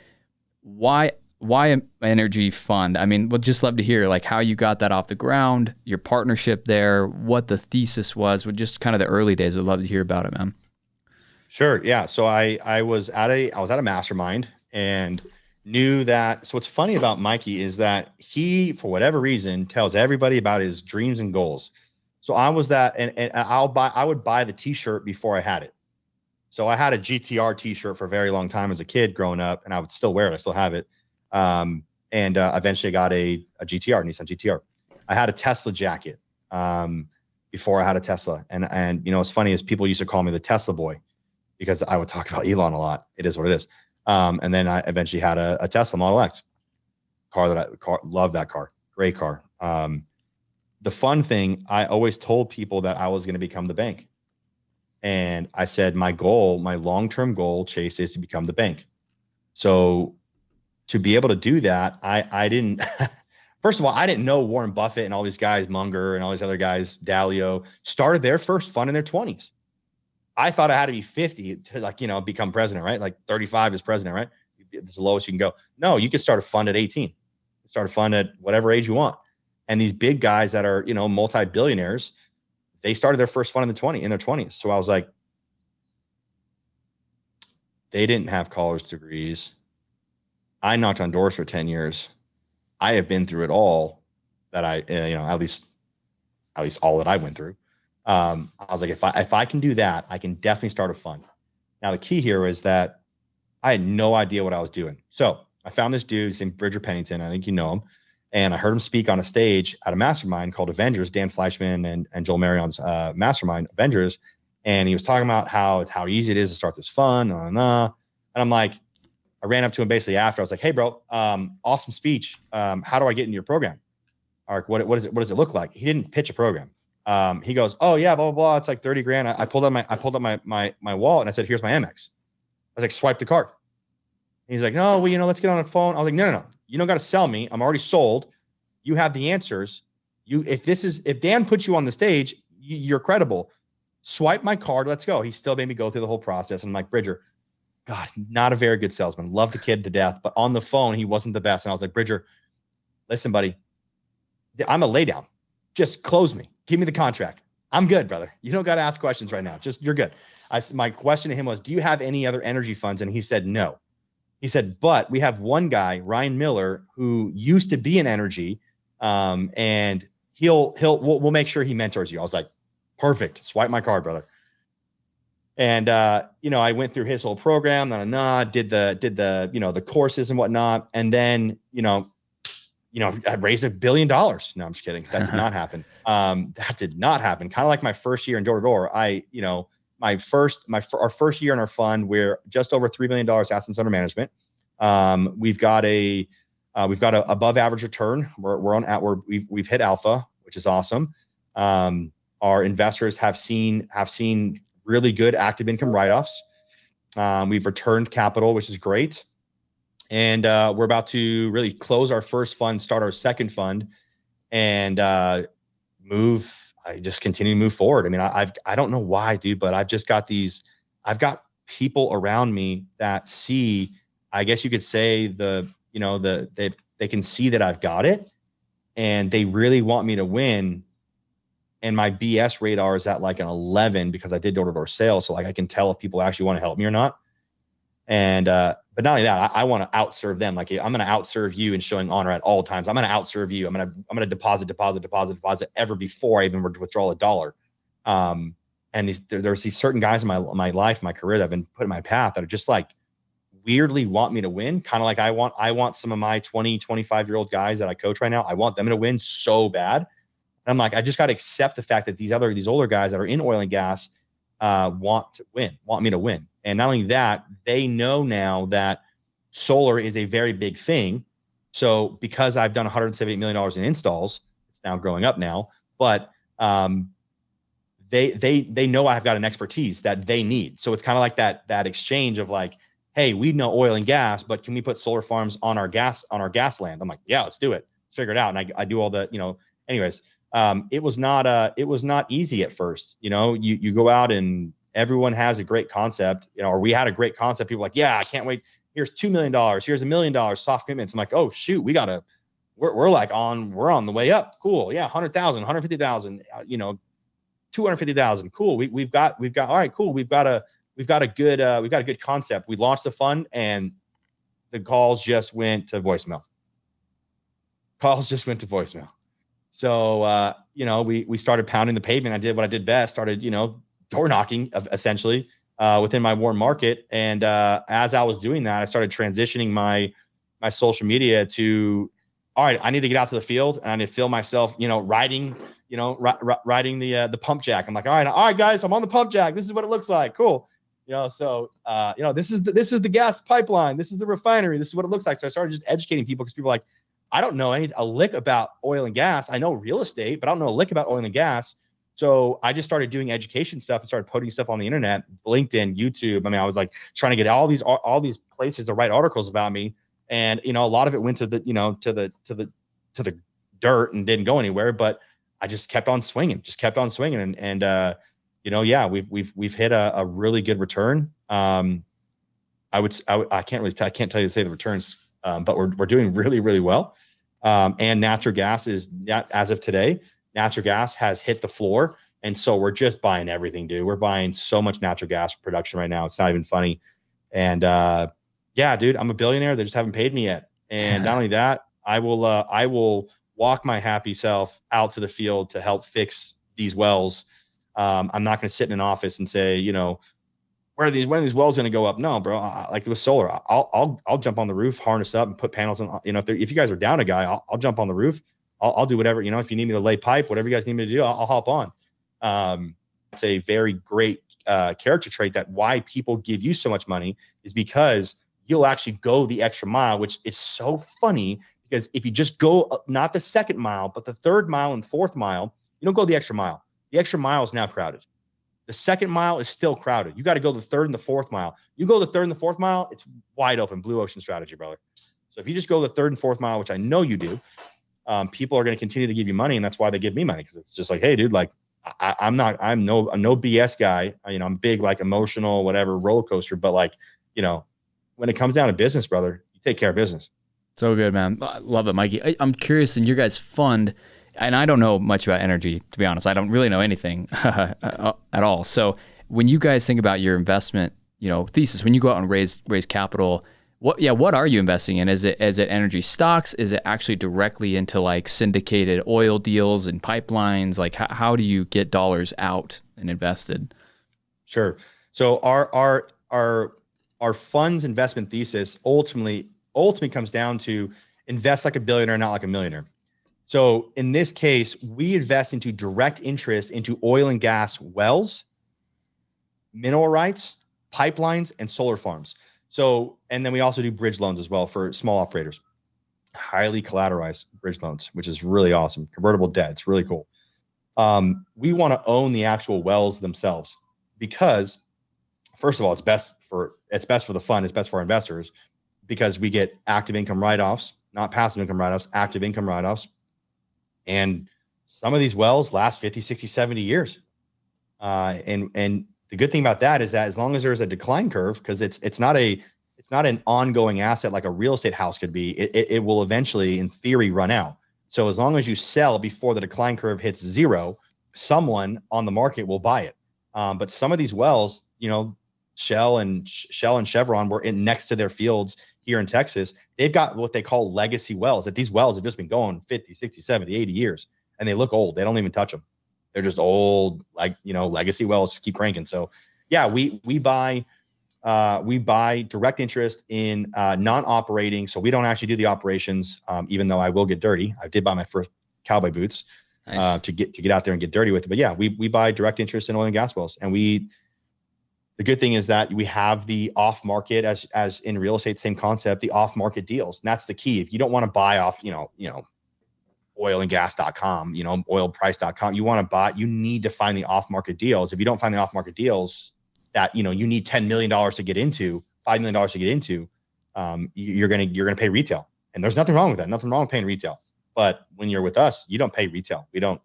S1: Why an energy fund? I mean, we'd just love to hear like how you got that off the ground, your partnership there, what the thesis was, with just kind of the early days. We'd love to hear about it, man.
S2: Sure. Yeah. So I was at a mastermind and knew that. So what's funny about Mikey is that he, for whatever reason, tells everybody about his dreams and goals. So I was that, and I would buy the t-shirt before I had it. So I had a GTR t-shirt for a very long time as a kid growing up, and I would still wear it. I still have it. Eventually I got a GTR, Nissan GTR. I had a Tesla jacket before I had a Tesla. And what's funny is people used to call me the Tesla boy, because I would talk about Elon a lot. It is what it is. And then I eventually had a Tesla Model X love that car. Great car. The fun thing, I always told people that I was going to become the bank. And I said, my long-term goal, Chase, is to become the bank. So to be able to do that, I didn't, first of all, I didn't know Warren Buffett and all these guys, Munger and all these other guys, Dalio, started their first fund in their 20s. I thought I had to be 50 to become president, right? Like 35 is president, right? It's the lowest you can go. No, you could start a fund at 18. Start a fund at whatever age you want. And these big guys that are, multi-billionaires, they started their first fund in their 20s. So I was like, they didn't have college degrees. I knocked on doors for 10 years. I have been through it all that at least all that I went through. I was like, if I can do that, I can definitely start a fund. Now, the key here is that I had no idea what I was doing. So I found this dude named Bridger Pennington. I think you know him. And I heard him speak on a stage at a mastermind called Avengers, Dan Fleischman and Joel Marion's mastermind, Avengers. And he was talking about how easy it is to start this fund. And I'm like, I ran up to him basically after. I was like, hey, bro, awesome speech. How do I get into your program? Or what does it look like? He didn't pitch a program. He goes, oh yeah, blah, blah, blah. It's like 30 grand. I pulled up my wallet and I said, here's my Amex. I was like, swipe the card. And he's like, no, well, let's get on the phone. I was like, no. You don't got to sell me. I'm already sold. You have the answers. If Dan puts you on the stage, you're credible. Swipe my card. Let's go. He still made me go through the whole process. And I'm like, Bridger, God, not a very good salesman. Love the kid to death, but on the phone, he wasn't the best. And I was like, Bridger, listen, buddy, I'm a lay down. Just close me. Give me the contract. I'm good, brother. You don't got to ask questions right now. You're good. My question to him was, do you have any other energy funds? And he said, no. He said, but we have one guy, Ryan Miller, who used to be in energy, and we'll make sure he mentors you. I was like, perfect. Swipe my card, brother. And I went through his whole program, did the courses and whatnot, and then I raised $1 billion. No, I'm just kidding. That did not happen. That did not happen. Kind of like my first year in door to door. Our first year in our fund, we're just over $3 million assets under management. We've got a above average return. We've hit alpha, which is awesome. Our investors have seen really good active income write-offs. We've returned capital, which is great. And we're about to really close our first fund, start our second fund, and I just continue to move forward. I mean, I don't know why, dude, but I've got people around me that see, I guess you could say they can see that I've got it, and they really want me to win. And my BS radar is at like an 11 because I did door-to-door sales. So like I can tell if people actually want to help me or not. And but not only that, I want to outserve them. Like I'm going to outserve you in showing honor at all times. I'm going to outserve you. I'm going to deposit ever before I even withdraw $1. And there's these certain guys in my life, my career that have been put in my path that are just like weirdly want me to win. Kind of like I want some of my 20, 25-year-old guys that I coach right now. I want them to win so bad. And I'm like, I just got to accept the fact that these older guys that are in oil and gas want me to win. And not only that, they know now that solar is a very big thing. So because I've done $178 million in installs, it's now growing up now, but they know I've got an expertise that they need. So it's kind of like that exchange of like, hey, we know oil and gas, but can we put solar farms on our gas land? I'm like, yeah, let's do it. Let's figure it out. And I do all the, anyways, it was not easy at first. You go out and everyone has a great concept, or we had a great concept. People were like, yeah, I can't wait. Here's $2 million. Here's $1 million soft commitments. I'm like, oh shoot, we're on the way up. Cool. Yeah. 100,000, 150,000, 250,000. Cool. We've got, all right, cool. We've got a good concept. We launched the fund and the calls just went to voicemail. So, we started pounding the pavement. I did what I did best, started, door knocking essentially within my warm market. And as I was doing that, I started transitioning my social media to, all right, I need to get out to the field and I need to feel myself, riding the pump jack. I'm like, all right, guys, I'm on the pump jack. This is what it looks like. Cool. This is the gas pipeline. This is the refinery. This is what it looks like. So I started just educating people because people are like, I don't know a lick about oil and gas. I know real estate, but I don't know a lick about oil and gas. So I just started doing education stuff and started putting stuff on the internet, LinkedIn, YouTube. I mean, I was like trying to get all these places to write articles about me. And, a lot of it went to the dirt and didn't go anywhere, but I just kept on swinging. And we've hit a really good return. I can't tell you to say the returns, but we're doing really, really well. And natural gas as of today, natural gas has hit the floor. And so we're just buying everything, dude. We're buying so much natural gas production right now. It's not even funny. And, yeah, dude, I'm a billionaire. They just haven't paid me yet. And not only that, I will walk my happy self out to the field to help fix these wells. I'm not going to sit in an office and say, when are these wells going to go up? No, bro. Like with solar, I'll jump on the roof, harness up, and put panels on. If you guys are down a guy, I'll jump on the roof. I'll do whatever. If you need me to lay pipe, whatever you guys need me to do, I'll hop on. It's a very great character trait that why people give you so much money is because you'll actually go the extra mile, which is so funny because if you just go not the second mile, but the third mile and fourth mile, you don't go the extra mile. The extra mile is now crowded. The second mile is still crowded. You got to go the third and the fourth mile. You go the third and the fourth mile, it's wide open, blue ocean strategy, brother. So if you just go the third and fourth mile, which I know you do, people are going to continue to give you money. And that's why they give me money. Cause it's just like, hey dude, like I'm no BS guy. I'm big, like emotional, whatever roller coaster, but like, when it comes down to business, brother, you take care of business.
S1: So good, man. I love it, Mikey. I'm curious in your guys' fund, and I don't know much about energy, to be honest. I don't really know anything at all. So when you guys think about your investment, thesis, when you go out and raise capital, what are you investing in? Is it energy stocks? Is it actually directly into like syndicated oil deals and pipelines? Like how do you get dollars out and invested?
S2: Sure. So our fund's investment thesis ultimately comes down to invest like a billionaire, not like a millionaire. So in this case, we invest into direct interest into oil and gas wells, mineral rights, pipelines, and solar farms. So, and then we also do bridge loans as well for small operators, highly collateralized bridge loans, which is really awesome. Convertible debt. It's really cool. We want to own the actual wells themselves because first of all, it's best for the fund. It's best for our investors because we get active income write-offs, not passive income write-offs, active income write-offs. And some of these wells last 50, 60, 70 years. And the good thing about that is that as long as there's a decline curve, because it's not an ongoing asset like a real estate house could be, it will eventually, in theory, run out. So as long as you sell before the decline curve hits zero, someone on the market will buy it. But some of these wells, Shell and Chevron were next to their fields here in Texas. They've got what they call legacy wells, that these wells have just been going 50, 60, 70, 80 years, and they look old. They don't even touch them. They're just old, legacy wells keep cranking. So yeah, we buy we buy direct interest in non-operating. So we don't actually do the operations, even though I will get dirty. I did buy my first cowboy boots
S1: Nice.
S2: to get out there and get dirty with it. But yeah, we buy direct interest in oil and gas wells. And the good thing is that we have the off market as in real estate, same concept, the off market deals. And that's the key. If you don't want to buy off, oilandgas.com, oilprice.com, you need to find the off market deals. If you don't find the off market deals that, you need $10 million to get into, $5 million to get into, you're going to pay retail. And there's nothing wrong with that. Nothing wrong with paying retail. But when you're with us, you don't pay retail. We don't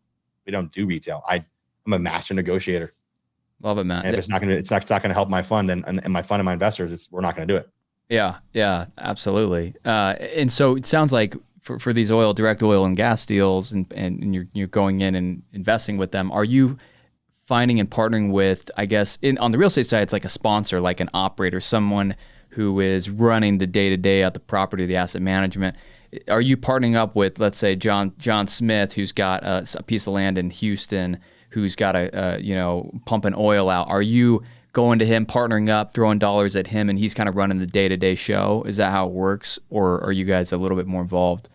S2: do retail. I'm a master negotiator.
S1: Love it, man.
S2: And if it's not going to help my fund and my fund and my investors, we're not going to do it.
S1: Yeah, absolutely. And so it sounds like for these direct oil and gas deals, and you're going in and investing with them, are you finding and partnering with, I guess, on the real estate side, it's like a sponsor, like an operator, someone who is running the day-to-day at the property, the asset management? Are you partnering up with, let's say, John Smith, who's got a piece of land in Houston, who's got pumping oil out? Are you going to him, partnering up, throwing dollars at him, and he's kind of running the day-to-day show? Is that how it works, or are you guys a little bit more involved?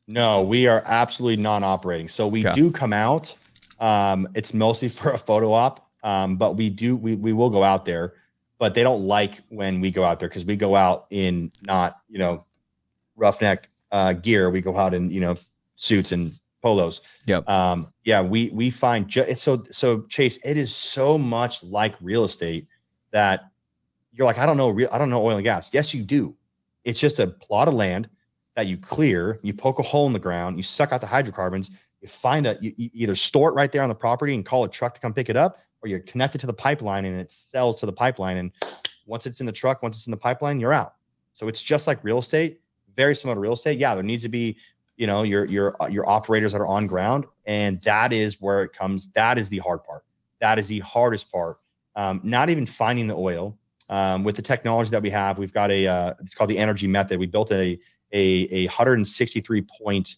S2: No, we are absolutely non-operating. So we do come out. It's mostly for a photo op, but we will go out there. But they don't like when we go out there because we go out in not roughneck gear. We go out in suits and polos.
S1: Yep.
S2: We find so Chase, it is so much like real estate that you're like, I don't know oil and gas. Yes, you do. It's just a plot of land that you clear, you poke a hole in the ground, you suck out the hydrocarbons, you either store it right there on the property and call a truck to come pick it up, or you're connected to the pipeline and it sells to the pipeline. And once it's in the truck, once it's in the pipeline, you're out. So it's just like real estate, very similar to real estate. Yeah, there needs to be, your operators that are on ground, and that is where it comes. That is the hard part. That is the hardest part. Not even finding the oil. With the technology that we have, we've got it's called the energy method. We built a 163 point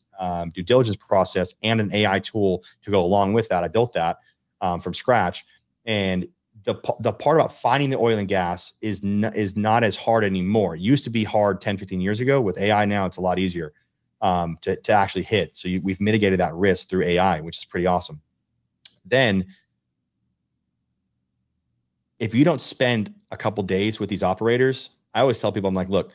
S2: due diligence process and an AI tool to go along with that. I built that from scratch. And the part about finding the oil and gas is not as hard anymore. It used to be hard 10, 15 years ago. With AI now, it's a lot easier to actually hit. So we've mitigated that risk through AI, which is pretty awesome. Then if you don't spend a couple days with these operators, I always tell people, I'm like, look,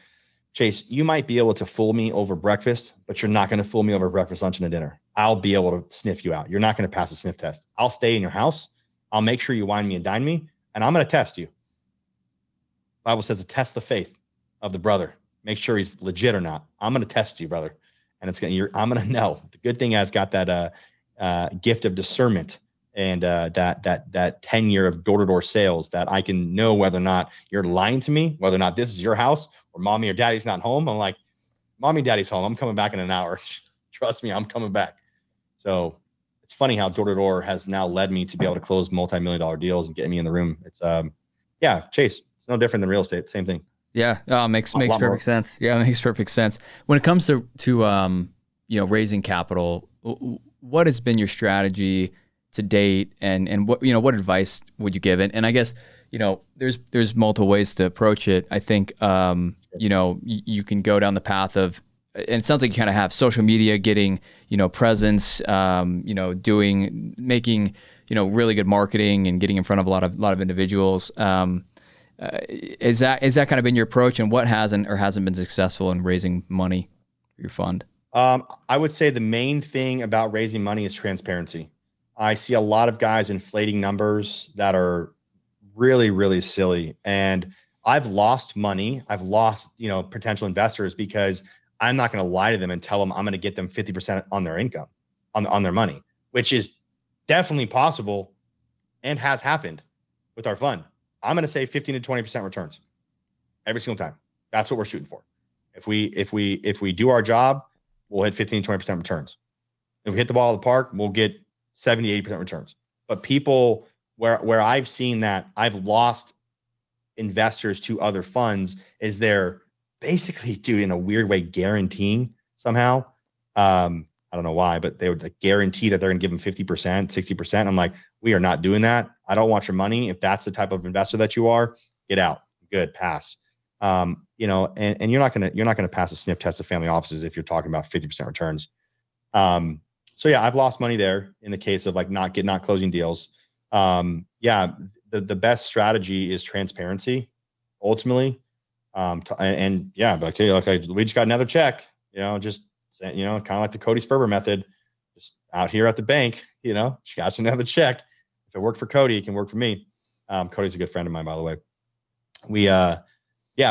S2: Chase, you might be able to fool me over breakfast, but you're not going to fool me over breakfast, lunch, and dinner. I'll be able to sniff you out. You're not going to pass a sniff test. I'll stay in your house. I'll make sure you wine me and dine me, and I'm going to test you. The Bible says to test the faith of the brother. Make sure he's legit or not. I'm going to test you, brother, and I'm going to know. The good thing I've got that gift of discernment and that tenure of door-to-door sales that I can know whether or not you're lying to me, whether or not this is your house or mommy or daddy's not home. I'm like, mommy, daddy's home. I'm coming back in an hour. Trust me, I'm coming back. So it's funny how door-to-door has now led me to be able to close multi-million-dollar deals and get me in the room. It's Chase, it's no different than real estate. Same thing.
S1: Yeah, makes perfect sense. Yeah, it makes perfect sense. When it comes to raising capital, what has been your strategy to date, and what advice would you give? And I guess there's multiple ways to approach it. I think you can go down the path of, and it sounds like you kind of have social media, getting presence, making really good marketing and getting in front of a lot of individuals. Is that kind of been your approach, and what hasn't been successful in raising money for your fund?
S2: I would say the main thing about raising money is transparency. I see a lot of guys inflating numbers that are really, really silly. And I've lost money. I've lost, potential investors because I'm not going to lie to them and tell them I'm going to get them 50% on their income, on their money, which is definitely possible and has happened with our fund. I'm going to say 15 to 20% returns every single time. That's what we're shooting for. If we do our job, we'll hit 15 to 20% returns. If we hit the ball at the park, we'll get 70, 80% returns. But people where I've seen that I've lost investors to other funds is they're basically, dude, in a weird way, guaranteeing somehow. I don't know why, but they would guarantee that they're going to give them 50%, 60%. I'm like, we are not doing that. I don't want your money. If that's the type of investor that you are, get out. good, pass. And you're not gonna pass a sniff test of family offices if you're talking about 50% returns. So yeah, I've lost money there in the case of like not closing deals. The best strategy is transparency, ultimately. But okay, we just got another check. Just kind of like the Cody Sperber method, just out here at the bank. She got another check. If it worked for Cody, it can work for me. Cody's a good friend of mine, by the way. We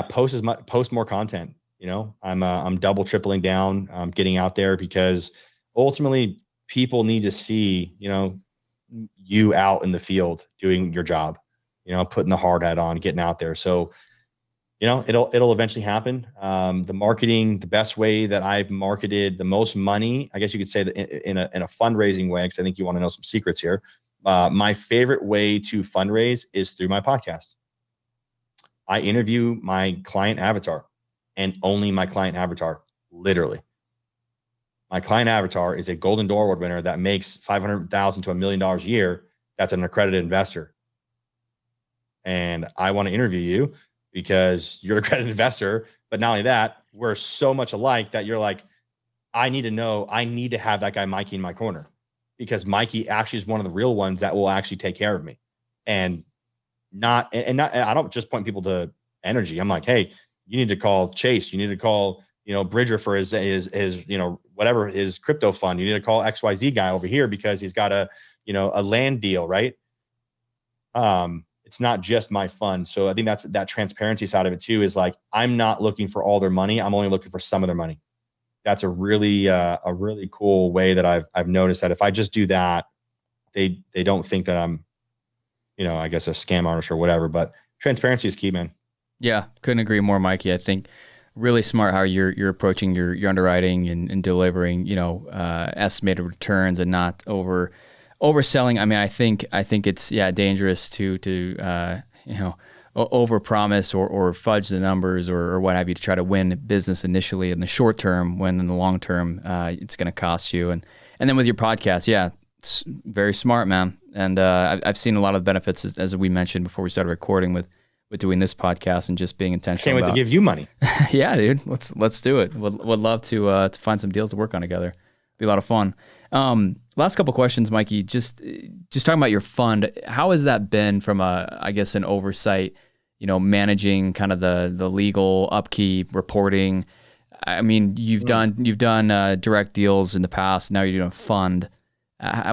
S2: post more content. I'm double tripling down. I'm getting out there because ultimately people need to see you out in the field doing your job, putting the hard hat on, getting out there. So it'll eventually happen. The marketing, the best way that I've marketed the most money, I guess you could say that in a fundraising way, because I think you want to know some secrets here. My favorite way to fundraise is through my podcast. I interview my client avatar, and only my client avatar, literally. My client avatar is a Golden Door Award winner that makes $500,000 to $1 million a year. That's an accredited investor. And I want to interview you because you're an accredited investor. But not only that, we're so much alike that you're like, I need to have that guy Mikey in my corner, because Mikey actually is one of the real ones that will actually take care of me. And I don't just point people to energy. I'm like, hey, you need to call Chase. You need to call, Bridger for his whatever, his crypto fund. You need to call XYZ guy over here because he's got a land deal, right? It's not just my fund. So I think that transparency side of it too, is like, I'm not looking for all their money. I'm only looking for some of their money. That's a really cool way that I've noticed that if I just do that, they don't think that I'm, I guess a scam artist or whatever, but transparency is key, man.
S1: Yeah. Couldn't agree more, Mikey. I think really smart how you're approaching your underwriting and delivering, estimated returns and not overselling. I mean, I think it's dangerous to overpromise or fudge the numbers or what have you to try to win business initially in the short term, when in the long term it's going to cost you. And then with your podcast, it's very smart, man. And I've seen a lot of benefits, as we mentioned before we started recording, with doing this podcast and just being intentional.
S2: Can't wait to give you money.
S1: Yeah, dude. Let's do it. Would love to find some deals to work on together. Be a lot of fun. Last couple questions, Mikey. Just talking about your fund. How has that been from an oversight? Managing kind of the legal upkeep, reporting. I mean, you've done direct deals in the past. Now you're doing a fund.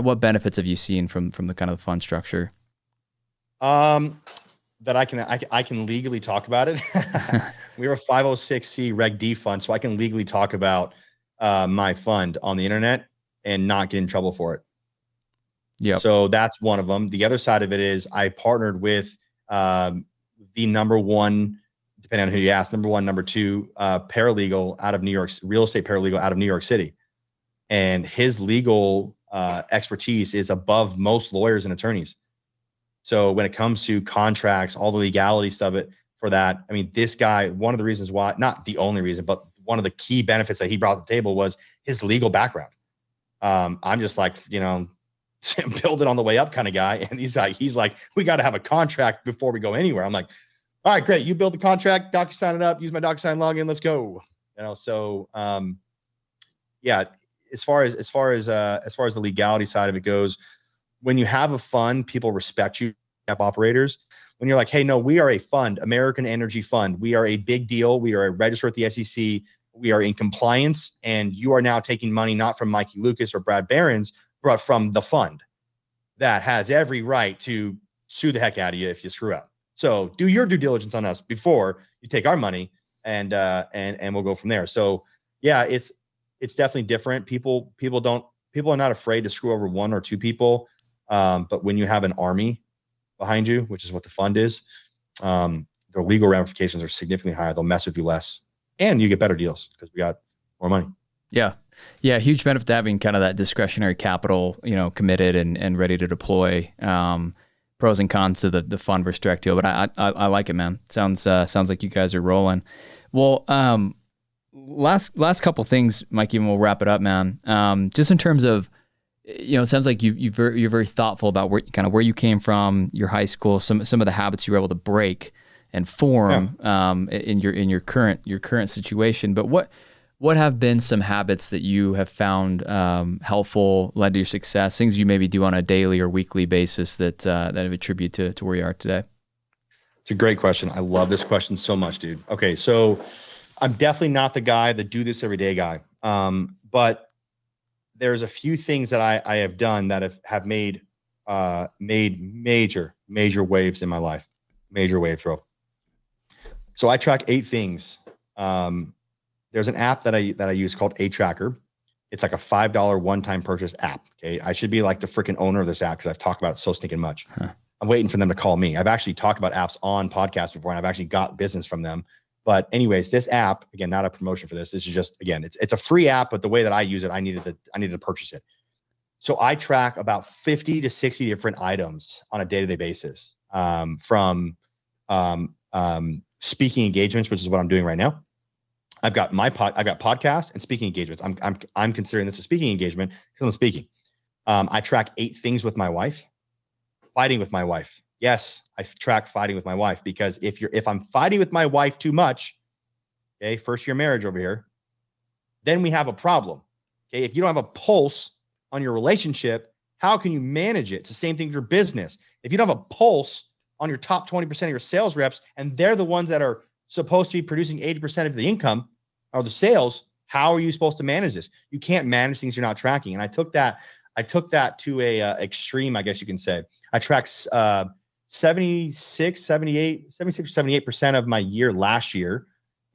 S1: What benefits have you seen from the kind of the fund structure?
S2: That I can legally talk about it. We're a 506c Reg D fund, so I can legally talk about my fund on the internet and not get in trouble for it. Yeah. So that's one of them. The other side of it is I partnered with the number one, depending on who you ask, number one, number two paralegal out of New York, real estate paralegal out of New York City, and his legal expertise is above most lawyers and attorneys. So when it comes to contracts, all the legality stuff for that, I mean, this guy, one of the reasons why, not the only reason, but one of the key benefits that he brought to the table was his legal background. I'm just like, build it on the way up kind of guy. And he's like, we got to have a contract before we go anywhere. I'm like, all right, great. You build the contract, DocuSign it up, use my DocuSign login. Let's go. So as far as the legality side of it goes, when you have a fund, people respect you, operators. When you're like, hey, no, we are a fund, American Energy Fund. We are a big deal. We are registered at the SEC. We are in compliance, and you are now taking money not from Mikey Lucas or Brad Barron's, but from the fund that has every right to sue the heck out of you if you screw up. So do your due diligence on us before you take our money, and we'll go from there. So yeah, it's definitely different. People are not afraid to screw over one or two people. But when you have an army behind you, which is what the fund is, the legal ramifications are significantly higher. They'll mess with you less, and you get better deals because we got more money. Yeah.
S1: Huge benefit to having kind of that discretionary capital, committed and ready to deploy. Pros and cons to the fund versus direct deal, but I like it, man. Sounds like you guys are rolling. Well, last couple things, Mikey, and we'll wrap it up, man. Just in terms of, it sounds like you're very thoughtful about where you came from, your high school, some of the habits you were able to break, and form in your current situation. But what have been some habits that you have found helpful, led to your success, things you maybe do on a daily or weekly basis that have attributed to where you are today?
S2: It's a great question. I love this question so much, dude. Okay, so I'm definitely not the guy that do this every day guy. But there's a few things that I have done that have made major waves in my life. Major waves, bro. So I track 8 things. There's an app that I use called A Tracker. It's like a $5 one-time purchase app. Okay. I should be like the freaking owner of this app because I've talked about it so stinking much. Huh. I'm waiting for them to call me. I've actually talked about apps on podcasts before, and I've actually got business from them. But anyways, this app, again, not a promotion for this. This is just, again, it's a free app, but the way that I use it, I needed to purchase it. So I track about 50 to 60 different items on a day-to-day basis, from speaking engagements, which is what I'm doing right now. I've got podcasts and speaking engagements. I'm considering this a speaking engagement because I'm speaking. I track 8 things with my wife. Fighting with my wife. Yes, I track fighting with my wife because if I'm fighting with my wife too much, okay, first year marriage over here, then we have a problem. Okay, if you don't have a pulse on your relationship, how can you manage it? It's the same thing with your business. If you don't have a pulse on your top 20% of your sales reps, and they're the ones that are supposed to be producing 80% of the income or the sales, how are you supposed to manage this? You can't manage things you're not tracking. And I took that to a extreme, I guess you can say. I tracked 78% of my year last year,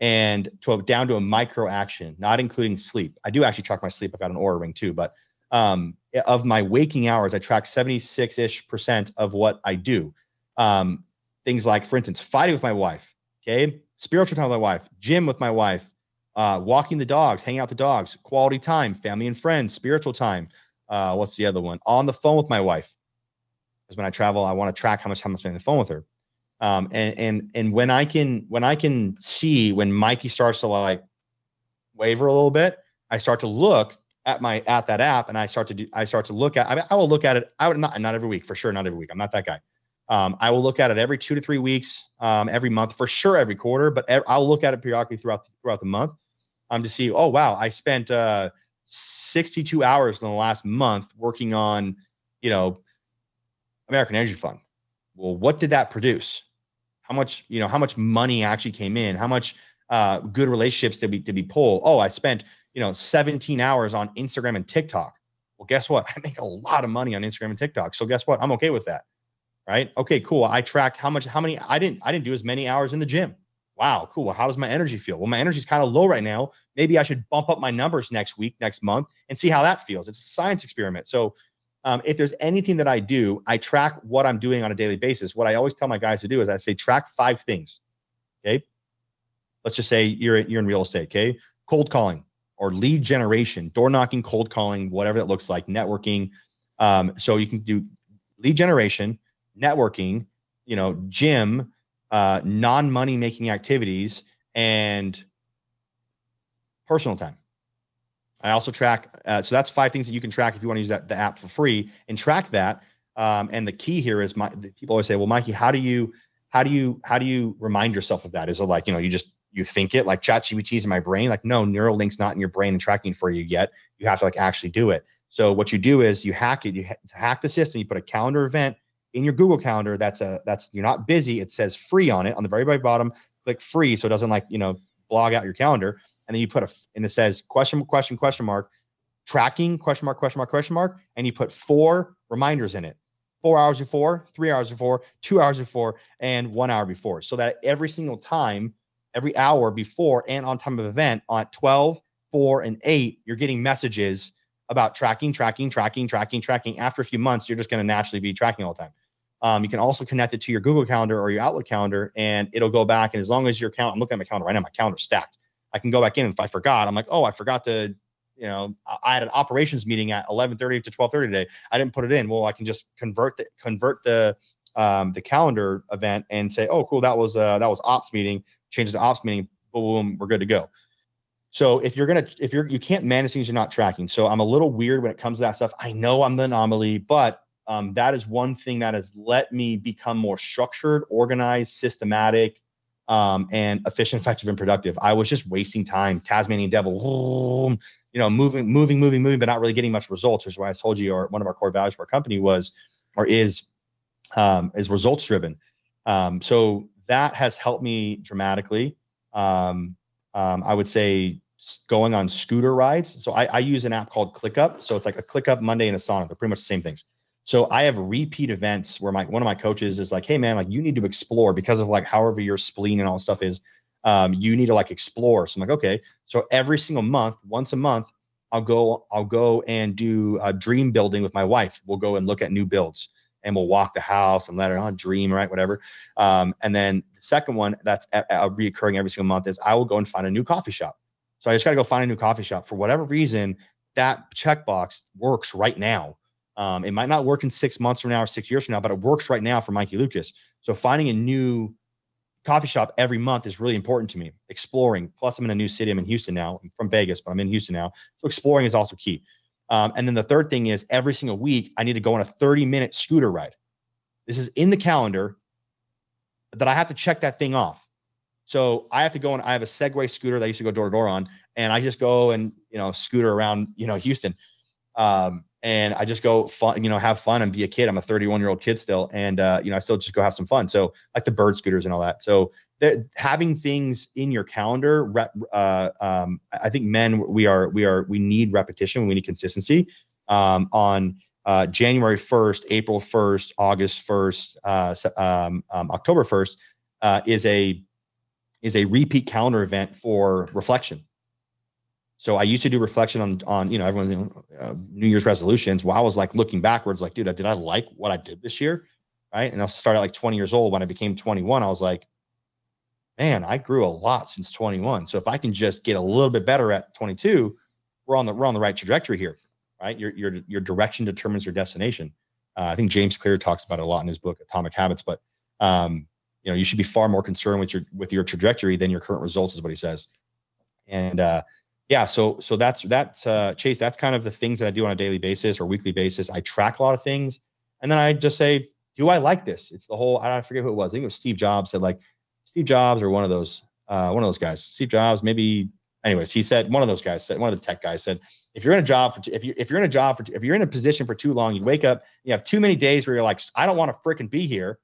S2: and down to a micro action, not including sleep. I do actually track my sleep. I've got an Oura ring too, but of my waking hours, I track 76% of what I do. Things like, for instance, fighting with my wife, okay, spiritual time with my wife, gym with my wife, walking the dogs, hanging out with the dogs, quality time, family and friends, spiritual time. What's the other one? On the phone with my wife. Because when I travel, I want to track how much time I'm spending on the phone with her. And when I can see when Mikey starts to like waver a little bit, I start to look at that app, and I start to look at. I will look at it. I would not every week, for sure, not every week. I'm not that guy. I will look at it every 2 to 3 weeks, every month, for sure, every quarter. But I'll look at it periodically throughout the month, to see. Oh wow, I spent 62 hours in the last month working on, American Energy Fund. Well, what did that produce? How much money actually came in? How much good relationships did we pull? Oh, I spent 17 hours on Instagram and TikTok. Well, guess what? I make a lot of money on Instagram and TikTok. So guess what? I'm okay with that. Right? Okay, cool. I tracked how many. I didn't do as many hours in the gym. Wow, cool. How does my energy feel? Well, my energy is kind of low right now. Maybe I should bump up my numbers next week, next month, and see how that feels. It's a science experiment. So if there's anything that I do, I track what I'm doing on a daily basis. What I always tell my guys to do is I say, track 5 things. Okay. Let's just say you're in real estate. Okay. Cold calling or lead generation, door knocking, cold calling, whatever that looks like, networking. So you can do lead generation, networking, gym, non-money making activities, and personal time. I also track, so that's 5 things that you can track if you want to use the app for free and track that. And the key here is people always say, well, Mikey, how do you remind yourself of that? Is it like, you think it like ChatGPT is in my brain? Like, no, Neuralink's not in your brain and tracking for you yet. You have to like actually do it. So what you do is you hack it, hack the system, you put a calendar event in your Google Calendar. That's you're not busy. It says free on it on the very bottom, click free. So it doesn't like, blog out your calendar. And then you and it says question mark, tracking, question mark, and you put 4 reminders in it. 4 hours before, 3 hours before, 2 hours before, and 1 hour before. So that every single time, every hour before and on time of event on 12, 4, and 8, you're getting messages about tracking. After a few months, you're just going to naturally be tracking all the time. You can also connect it to your Google Calendar or your Outlook calendar, and it'll go back. And as long as your account, I'm looking at my calendar right now, my calendar's stacked. I can go back in, and if I forgot, I'm like, oh, I forgot to, I had an operations meeting at 11:30 to 12:30 today. I didn't put it in. Well, I can just convert the calendar event and say, oh, cool, that was ops meeting. Change it to ops meeting. Boom, we're good to go. So if you can't manage things you're not tracking. So I'm a little weird when it comes to that stuff. I know I'm the anomaly, but that is one thing that has let me become more structured, organized, systematic, and efficient, effective, and productive. I was just wasting time, Tasmanian devil, moving, but not really getting much results, which is why I told you, or one of our core values for our company is results driven. So that has helped me dramatically. I would say going on scooter rides. So I use an app called ClickUp. So it's like a ClickUp Monday and a Sauna. They're pretty much the same things. So I have repeat events where one of my coaches is like, hey man, like you need to explore because of like however your spleen and all stuff is. You need to like explore. So I'm like, okay. So every single month, once a month, I'll go and do dream building with my wife. We'll go and look at new builds and we'll walk the house and let her dream, right? Whatever. And then the second one that's reoccurring every single month is I will go and find a new coffee shop. So I just got to go find a new coffee shop. For whatever reason, that checkbox works right now. It might not work in 6 months from now or 6 years from now, but it works right now for Mikey Lucas. So finding a new coffee shop every month is really important to me. Exploring. Plus, I'm in a new city. I'm in Houston now. I'm from Vegas, but I'm in Houston now. So exploring is also key. And then the third thing is every single week, I need to go on a 30-minute scooter ride. This is in the calendar that I have to check that thing off. So I have to go and I have a Segway scooter that I used to go door to door on, and I just go and, scooter around, Houston. And I just go fun, have fun and be a kid. I'm a 31-year-old kid still. And, I still just go have some fun. So like the bird scooters and all that. So having things in your calendar, I think men, we need repetition. We need consistency. On January 1st, April 1st, August 1st, October 1st, is a repeat calendar event for reflection. So I used to do reflection on everyone's New Year's resolutions. Well, I was like looking backwards, like, dude, did I like what I did this year? Right. And I started at like 20 years old. When I became 21, I was like, man, I grew a lot since 21. So if I can just get a little bit better at 22, we're on the right trajectory here. Right. Your direction determines your destination. I think James Clear talks about it a lot in his book, Atomic Habits, but you should be far more concerned with your trajectory than your current results, is what he says. And so that's Chase. That's kind of the things that I do on a daily basis or weekly basis. I track a lot of things, and then I just say, do I like this? It's the whole. I forget who it was. I think it was Steve Jobs said, like, Steve Jobs or one of those guys. Steve Jobs, maybe. Anyways, he said, one of those guys said, one of the tech guys said, if you're in a position for too long, you wake up, you have too many days where you're like, I don't want to freaking be here.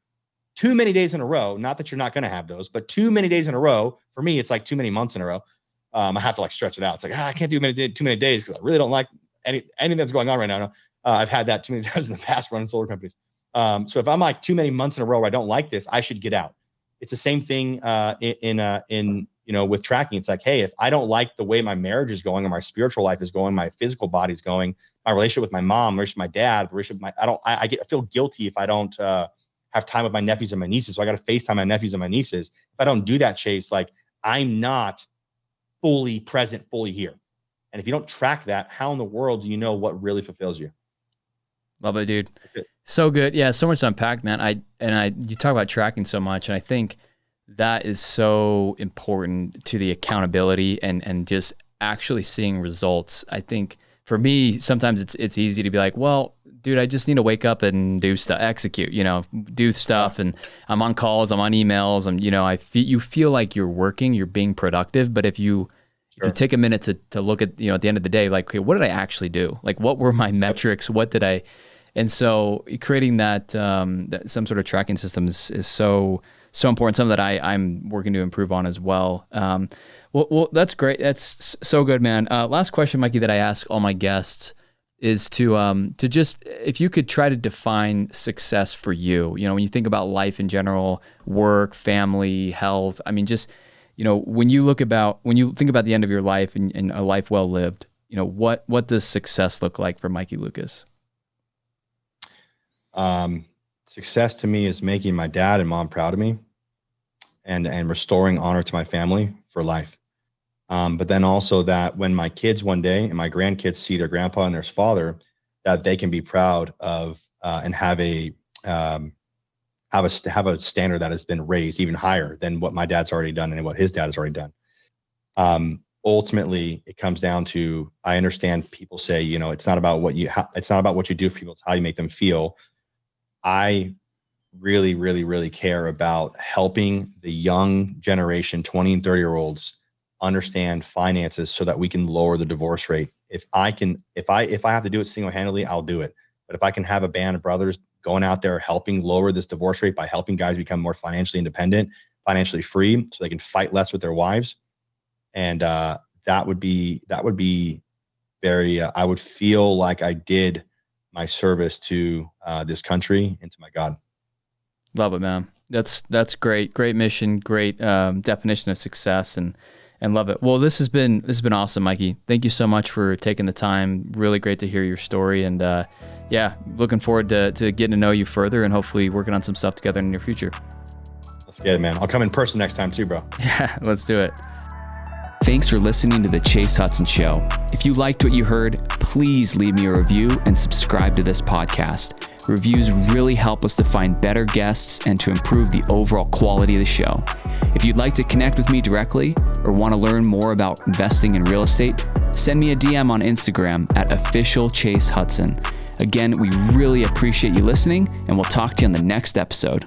S2: Too many days in a row. Not that you're not going to have those, but too many days in a row. For me, it's like too many months in a row. I have to like stretch it out. It's like, I can't do too many days because I really don't like anything that's going on right now. I've had that too many times in the past running solar companies. So if I'm like too many months in a row where I don't like this, I should get out. It's the same thing with tracking. It's like, hey, if I don't like the way my marriage is going or my spiritual life is going, my physical body is going, my relationship with my mom, relationship with my dad, relationship with I feel guilty if I don't have time with my nephews and my nieces. So I got to FaceTime my nephews and my nieces. If I don't do that, Chase, like I'm not fully present, fully here. And if you don't track that, how in the world do you know what really fulfills you?
S1: Love it, dude. So good. Yeah, so much to unpack, man. You talk about tracking so much, and I think that is so important to the accountability and just actually seeing results. I think for me, sometimes it's easy to be like, well, dude, I just need to wake up and do stuff, execute, do stuff. And I'm on calls, I'm on emails, you feel like you're working, you're being productive. But if you take a minute to look at, at the end of the day, like, okay, what did I actually do? Like, what were my metrics? What did I, and so creating that some sort of tracking system is so important. Something that I'm working to improve on as well. Well, that's great. That's so good, man. Last question, Mikey, that I ask all my guests is to just, if you could try to define success for you, when you think about life in general, work, family, health, I mean, just, when you think about the end of your life and a life well lived, what does success look like for Mikey Lucas?
S2: Success to me is making my dad and mom proud of me and restoring honor to my family for life. But then also that when my kids one day and my grandkids see their grandpa and their father, that they can be proud of and have a standard that has been raised even higher than what my dad's already done and what his dad has already done. Ultimately, it comes down to, I understand people say, it's not about what you do for people, it's how you make them feel. I really, really, really care about helping the young generation, 20 and 30-year-olds, understand finances so that we can lower the divorce rate. If I have to do it single-handedly, I'll do it. But if I can have a band of brothers going out there helping lower this divorce rate by helping guys become more financially independent, financially free, so they can fight less with their wives, and that would be very. I would feel like I did my service to this country and to my God.
S1: Love it, man. That's great. Great mission. Great definition of success, and love it. Well, this has been awesome, Mikey. Thank you so much for taking the time. Really great to hear your story, and yeah, looking forward to getting to know you further and hopefully working on some stuff together in the near future.
S2: Let's get it, man. I'll come in person next time too, bro.
S1: Yeah, let's do it. Thanks for listening to The Chase Hudson Show. If you liked what you heard, please leave me a review and subscribe to this podcast. Reviews really help us to find better guests and to improve the overall quality of the show. If you'd like to connect with me directly or want to learn more about investing in real estate, send me a DM on Instagram at @officialchasehudson. Again, we really appreciate you listening, and we'll talk to you on the next episode.